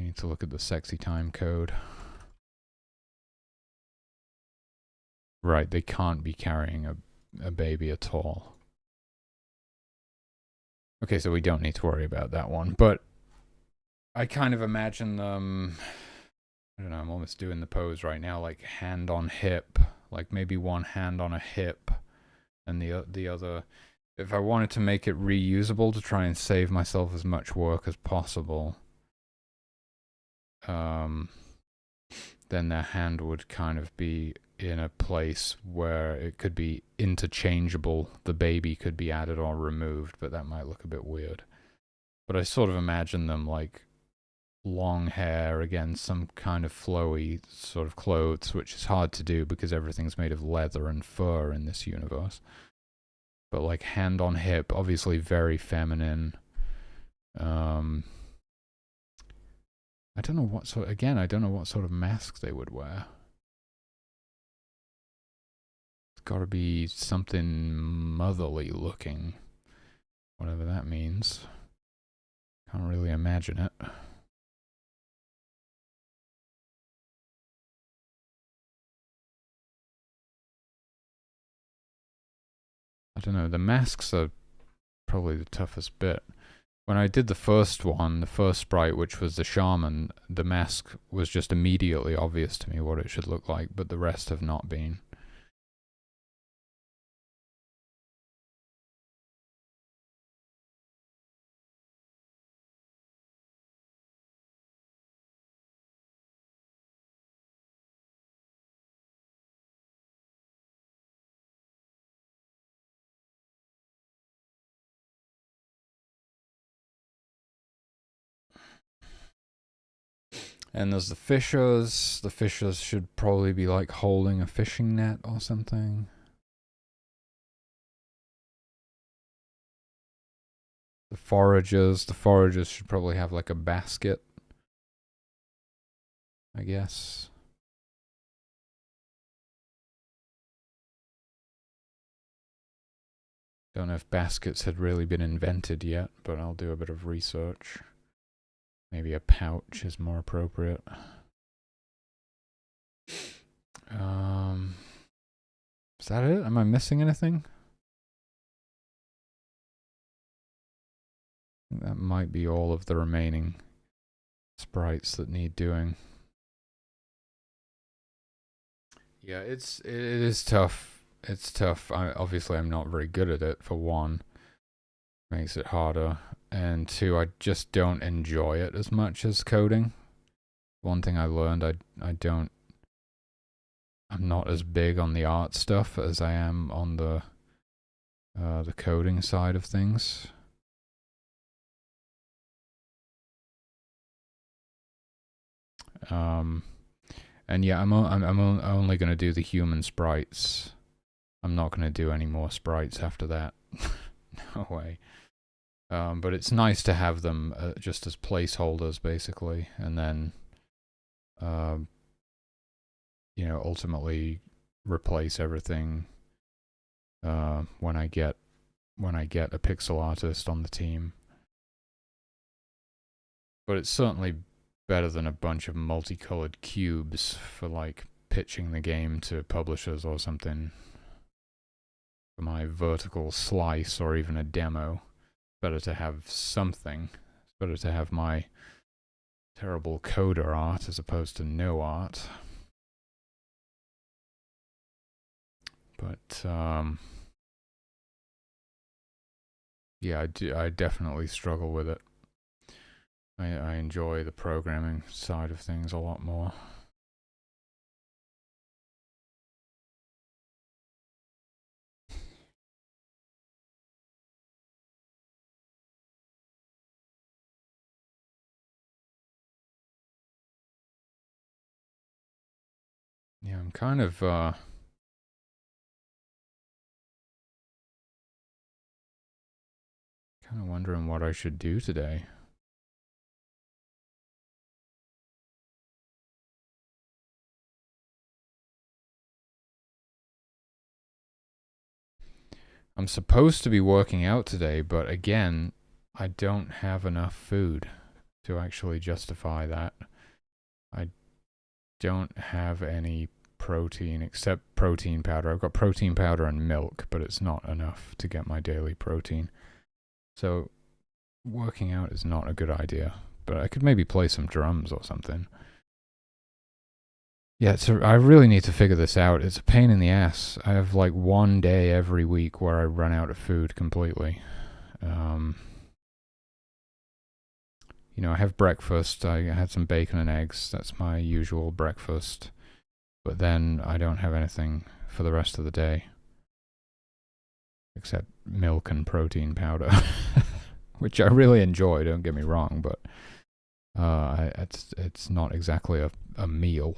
need to look at the sexy time code. Right, they can't be carrying a baby at all. Okay, so we don't need to worry about that one. But I kind of imagine them, I don't know, I'm almost doing the pose right now, like hand on hip. Like maybe one hand on a hip and the other. If I wanted to make it reusable to try and save myself as much work as possible, then their hand would kind of be in a place where it could be interchangeable. The baby could be added or removed, but that might look a bit weird. But I sort of imagine them like long hair, again, some kind of flowy sort of clothes, which is hard to do because everything's made of leather and fur in this universe. But like hand on hip, obviously very feminine. I don't know what sort, again, I don't know what sort of mask they would wear. It's gotta be something motherly looking, whatever that means. Can't really imagine it. I don't know, the masks are probably the toughest bit. When I did the first one, the first sprite, which was the shaman, the mask was just immediately obvious to me what it should look like, but the rest have not been. And there's the fishers. The fishers should probably be like holding a fishing net or something. The foragers should probably have like a basket, I guess. Don't know if baskets had really been invented yet, but I'll do a bit of research. Maybe a pouch is more appropriate. Is that it? Am I missing anything? That might be all of the remaining sprites that need doing. Yeah, it is tough. It's tough. Obviously, I'm not very good at it, for one. Makes it harder. And two, I just don't enjoy it as much as coding. One thing I learned, I'm not as big on the art stuff as I am on the coding side of things. And yeah, I'm only going to do the human sprites. I'm not going to do any more sprites after that. No way. But it's nice to have them just as placeholders, basically, and then, you know, ultimately replace everything when I get a pixel artist on the team. But it's certainly better than a bunch of multicolored cubes for like pitching the game to publishers or something. For my vertical slice or even a demo, better to have something. It's better to have my terrible coder art as opposed to no art. But yeah, I definitely struggle with it. I enjoy the programming side of things a lot more. Yeah, I'm kind of wondering what I should do today. I'm supposed to be working out today, but again, I don't have enough food to actually justify that. I don't have any protein except protein powder. I've got protein powder and milk, but it's not enough to get my daily protein. So working out is not a good idea, but I could maybe play some drums or something. Yeah, I really need to figure this out. It's a pain in the ass. I have like one day every week where I run out of food completely. You know, I have breakfast. I had some bacon and eggs. That's my usual breakfast. But then I don't have anything for the rest of the day. Except milk and protein powder. Which I really enjoy, don't get me wrong, but it's not exactly a meal.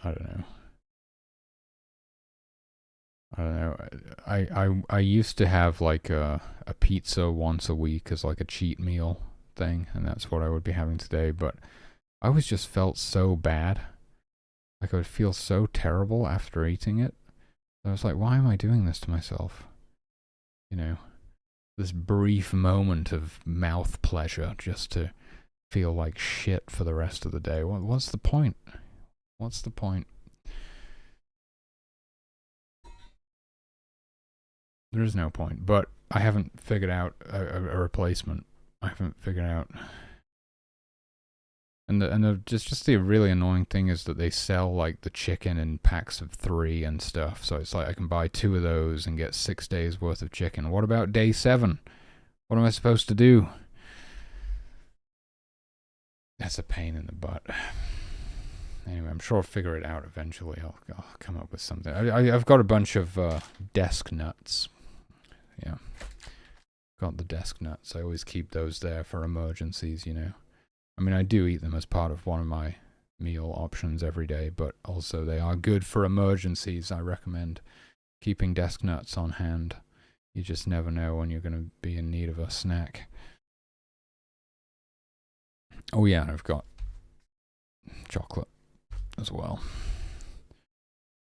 I don't know. I used to have like a pizza once a week as like a cheat meal thing, and that's what I would be having today, but I always just felt so bad. Like I would feel so terrible after eating it. I was like, why am I doing this to myself? You know, this brief moment of mouth pleasure just to feel like shit for the rest of the day. What's the point? What's the point? There is no point, but I haven't figured out a replacement. I haven't figured out. And just the really annoying thing is that they sell like the chicken in packs of 3 and stuff. So it's like I can buy 2 of those and get 6 days worth of chicken. What about day 7? What am I supposed to do? That's a pain in the butt. Anyway, I'm sure I'll figure it out eventually. I'll come up with something. I've got a bunch of desk nuts. Yeah. Got the desk nuts. I always keep those there for emergencies, you know. I mean, I do eat them as part of one of my meal options every day, but also they are good for emergencies. I recommend keeping desk nuts on hand. You just never know when you're going to be in need of a snack. Oh yeah, and I've got chocolate as well.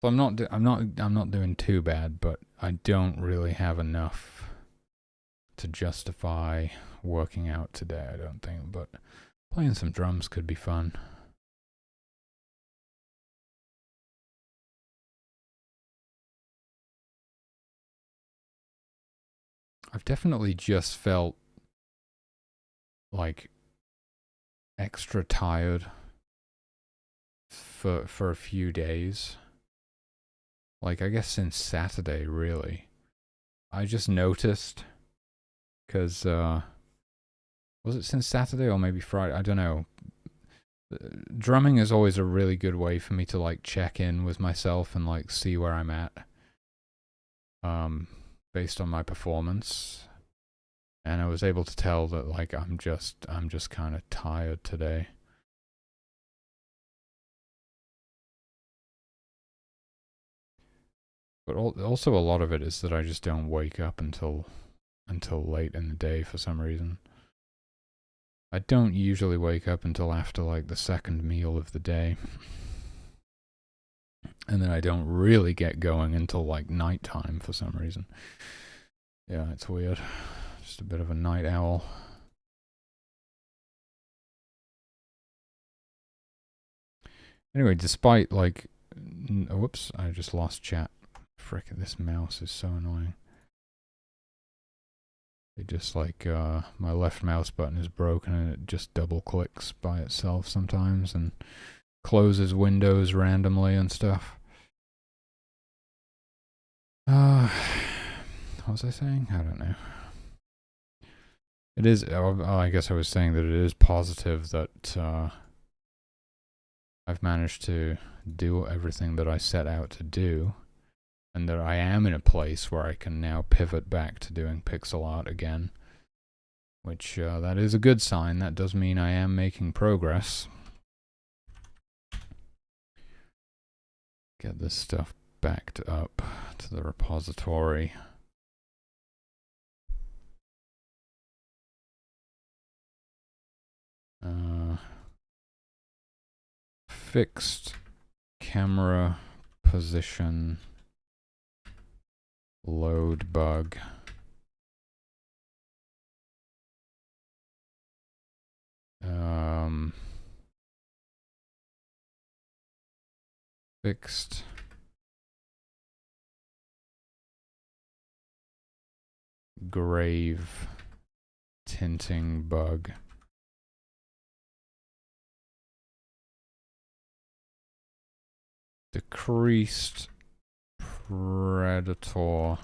So I'm not doing too bad, but I don't really have enough to justify working out today, I don't think, but playing some drums could be fun. I've definitely just felt like extra tired for a few days. Like I guess since Saturday, really. I just noticed because was it since Saturday or maybe Friday? I don't know. Drumming is always a really good way for me to like check in with myself and like see where I'm at based on my performance. And I was able to tell that like I'm just kind of tired today. But also a lot of it is that I just don't wake up until late in the day for some reason. I don't usually wake up until after like the second meal of the day. And then I don't really get going until like nighttime for some reason. Yeah, it's weird. Just a bit of a night owl. Anyway, despite like, whoops, I just lost chat. Frickin', this mouse is so annoying. It just like, my left mouse button is broken and it just double clicks by itself sometimes and closes windows randomly and stuff. What was I saying? I don't know. It is, I guess I was saying that it is positive that I've managed to do everything that I set out to do, and that I am in a place where I can now pivot back to doing pixel art again, which that is a good sign. That does mean I am making progress. Get this stuff backed up to the repository. fixed camera position load bug. Fixed grave tinting bug. Decreased predator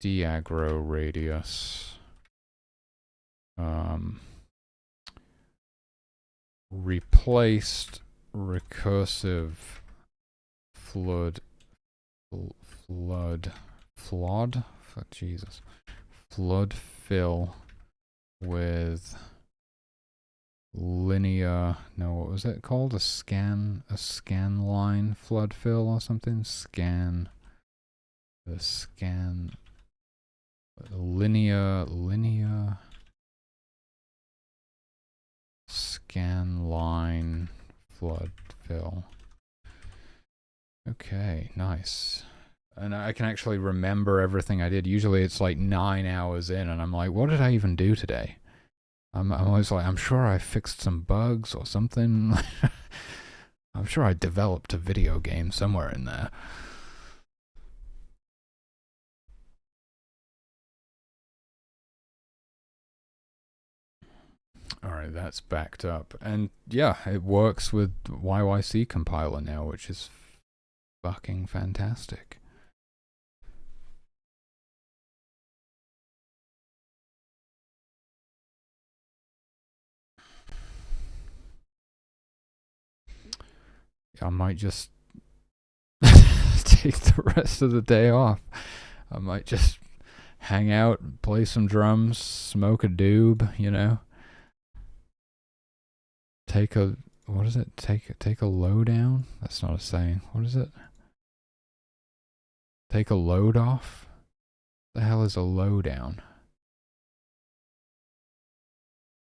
deaggro radius. Replaced recursive flood, Jesus, flood fill with linear, no, what was it called? A scan line flood fill or something? Linear scan line flood fill. Okay, nice. And I can actually remember everything I did. Usually it's like 9 hours in and I'm like, what did I even do today? I'm always like, I'm sure I fixed some bugs or something. I'm sure I developed a video game somewhere in there. Alright, that's backed up. And yeah, it works with YYC compiler now, which is fucking fantastic. I might just take the rest of the day off. I might just hang out, play some drums, smoke a doob, you know. Take a, what is it? Take a low down? That's not a saying. What is it? Take a load off? The hell is a low down?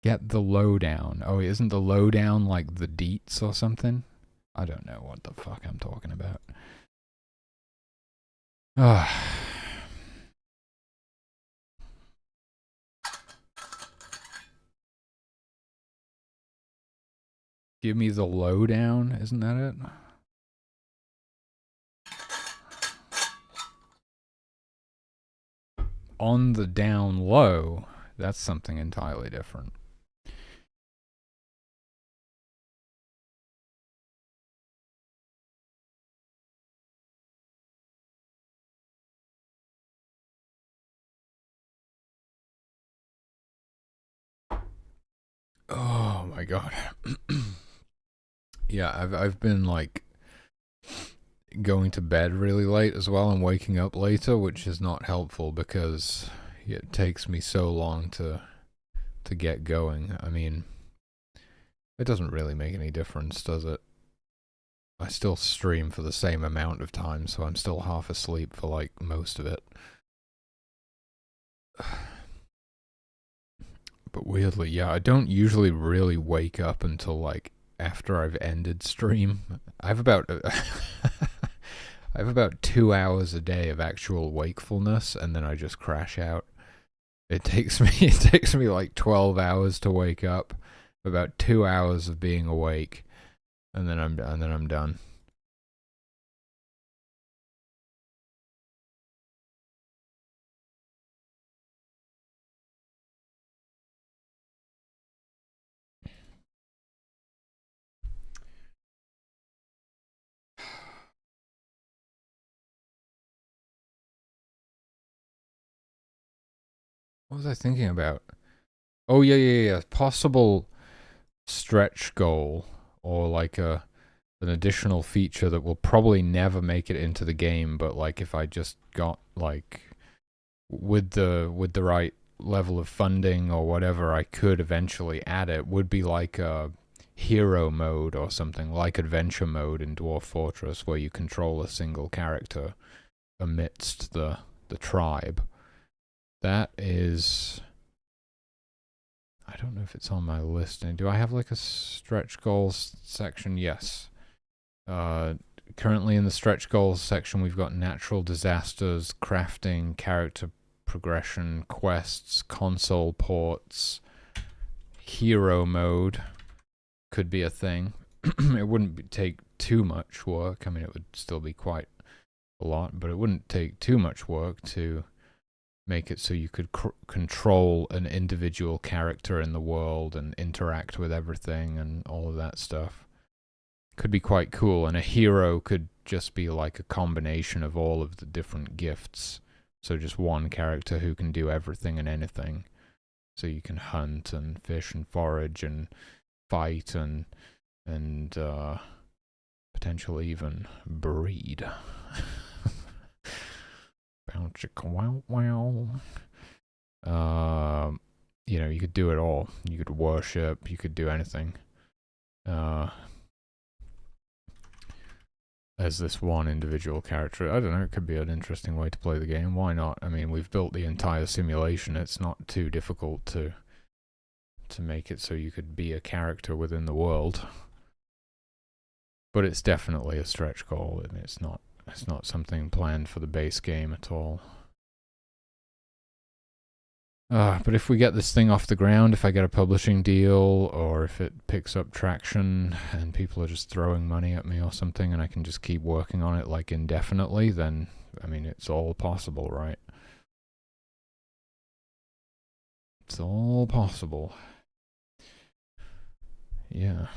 Get the low down. Oh, isn't the low down like the deets or something? I don't know what the fuck I'm talking about. Give me the lowdown, isn't that it? On the down low, that's something entirely different. Oh my god. Yeah, I've been like going to bed really late as well and waking up later, which is not helpful because it takes me so long to get going. I mean, it doesn't really make any difference, does it? I still stream for the same amount of time, so I'm still half asleep for like most of it. But weirdly, yeah, I don't usually really wake up until like after I've ended stream. I have about 2 hours a day of actual wakefulness, and then I just crash out. It takes me like 12 hours to wake up, about 2 hours of being awake, and then I'm done. What was I thinking about? Oh yeah. Possible stretch goal, or like an additional feature that will probably never make it into the game, but like if I just got like with the right level of funding or whatever, I could eventually add it, would be like a hero mode or something, like adventure mode in Dwarf Fortress, where you control a single character amidst the tribe. That is I don't know if it's on my list. And do I have like a stretch goals section? Yes. Currently in the stretch goals section, we've got natural disasters, crafting, character progression, quests, console ports, hero mode could be a thing. It wouldn't take too much work. I mean, it would still be quite a lot, but it wouldn't take too much work to make it so you could control an individual character in the world and interact with everything and all of that stuff. Could be quite cool, and a hero could just be like a combination of all of the different gifts. So just one character who can do everything and anything. So you can hunt and fish and forage and fight and potentially even breed. Bow chicka wow wow. You know, you could do it all. You could worship. You could do anything. As this one individual character. I don't know, it could be an interesting way to play the game. Why not? I mean, we've built the entire simulation. It's not too difficult to make it so you could be a character within the world. But it's definitely a stretch goal, and it's not something planned for the base game at all. But if we get this thing off the ground, if I get a publishing deal, or if it picks up traction and people are just throwing money at me or something, and I can just keep working on it like indefinitely, then, I mean, it's all possible, right? It's all possible. Yeah.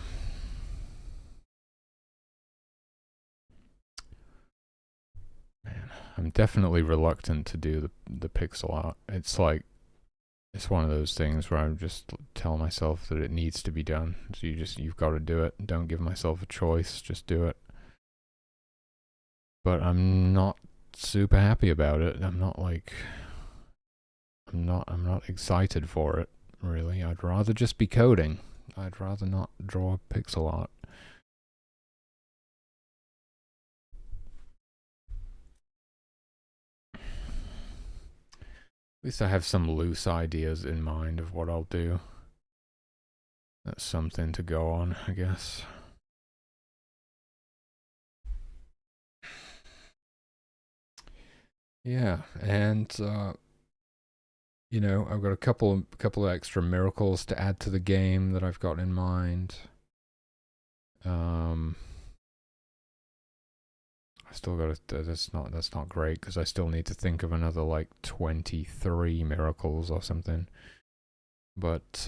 Man, I'm definitely reluctant to do the pixel art. It's like, it's one of those things where I just tell myself that it needs to be done. So you've got to do it. Don't give myself a choice. Just do it. But I'm not super happy about it. I'm not excited for it, really. I'd rather just be coding. I'd rather not draw pixel art. At least I have some loose ideas in mind of what I'll do. That's something to go on, I guess. Yeah, and you know, I've got a couple of extra miracles to add to the game that I've got in mind. I still got to. That's not great because I still need to think of another like 23 miracles or something. But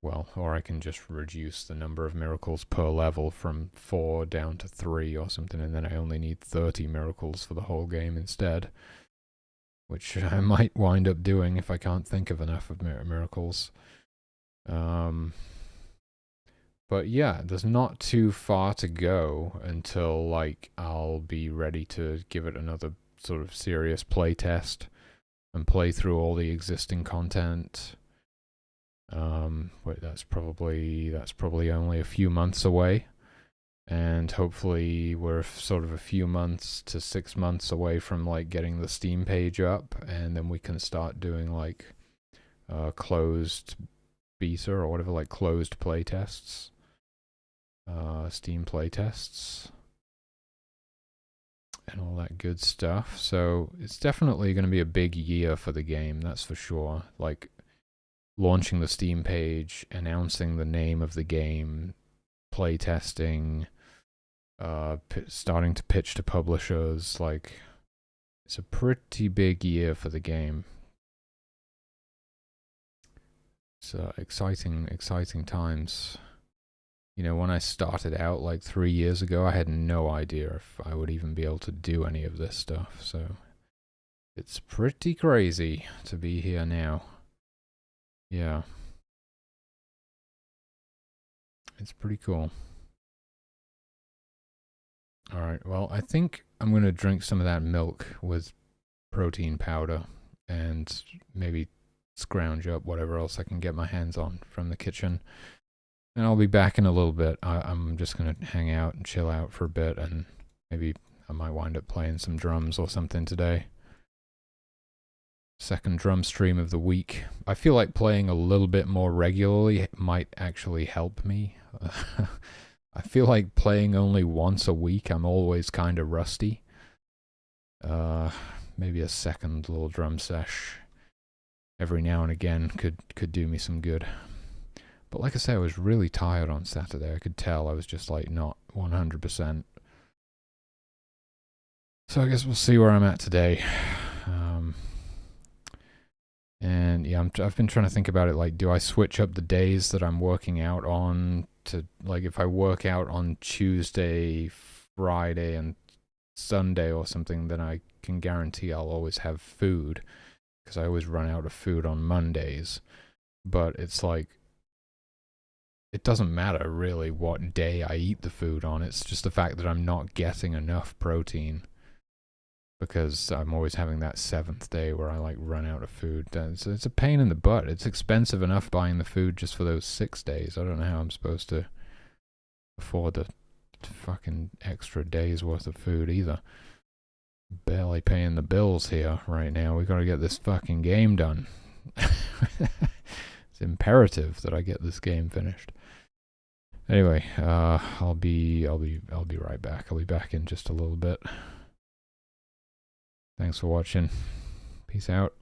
well, or I can just reduce the number of miracles per level from 4 down to 3 or something, and then I only need 30 miracles for the whole game instead. Which I might wind up doing if I can't think of enough of miracles. But yeah, there's not too far to go until like I'll be ready to give it another sort of serious play test and play through all the existing content. But that's probably only a few months away, and hopefully we're sort of a few months to 6 months away from like getting the Steam page up, and then we can start doing like closed beta or whatever, like closed play tests. Steam playtests and all that good stuff. So it's definitely going to be a big year for the game, that's for sure. Like launching the Steam page, announcing the name of the game, playtesting, starting to pitch to publishers. Like, it's a pretty big year for the game. It's exciting times. You know, when I started out like 3 years ago, I had no idea if I would even be able to do any of this stuff. So it's pretty crazy to be here now. Yeah. It's pretty cool. Alright, well, I think I'm going to drink some of that milk with protein powder and maybe scrounge up whatever else I can get my hands on from the kitchen. And I'll be back in a little bit. I'm just going to hang out and chill out for a bit, and maybe I might wind up playing some drums or something today. second drum stream of the week. I feel like playing a little bit more regularly might actually help me. I feel like playing only once a week, I'm always kind of rusty. Maybe a second little drum sesh every now and again could do me some good. But like I say, I was really tired on Saturday. I could tell I was just like not 100%. So I guess we'll see where I'm at today. And yeah, I've been trying to think about it. Like, do I switch up the days that I'm working out on to, like, if I work out on Tuesday, Friday, and Sunday or something, then I can guarantee I'll always have food, because I always run out of food on Mondays. But it's like, it doesn't matter really what day I eat the food on. It's just the fact that I'm not getting enough protein, because I'm always having that 7th day where I like run out of food. So it's a pain in the butt. It's expensive enough buying the food just for those 6 days. I don't know how I'm supposed to afford the fucking extra day's worth of food either. Barely paying the bills here right now. We gotta get this fucking game done. It's imperative that I get this game finished. Anyway, I'll be right back. I'll be back in just a little bit. Thanks for watching. Peace out.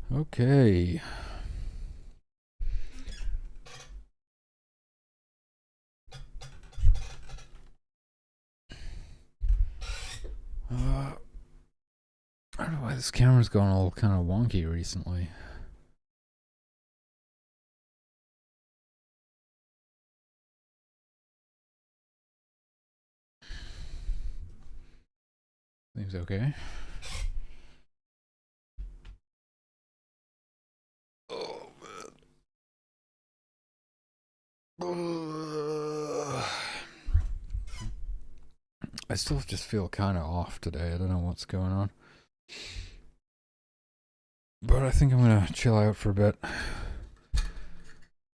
Okay. I don't know why this camera's gone all kind of wonky recently. Seems okay. Oh, man. I still just feel kind of off today. I don't know what's going on. But I think I'm going to chill out for a bit.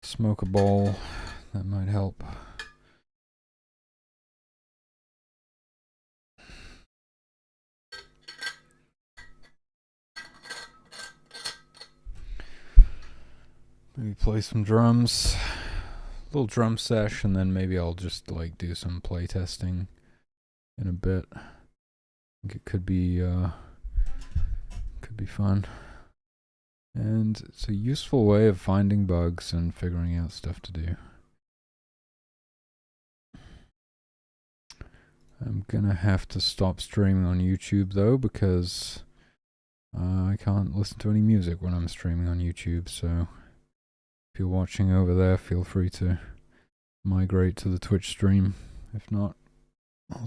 Smoke a bowl. That might help. Maybe play some drums. A little drum sesh, and then maybe I'll just like do some play testing in a bit. I think it could be fun. And it's a useful way of finding bugs and figuring out stuff to do. I'm gonna have to stop streaming on YouTube though, because I can't listen to any music when I'm streaming on YouTube, so if you're watching over there, feel free to migrate to the Twitch stream. If not,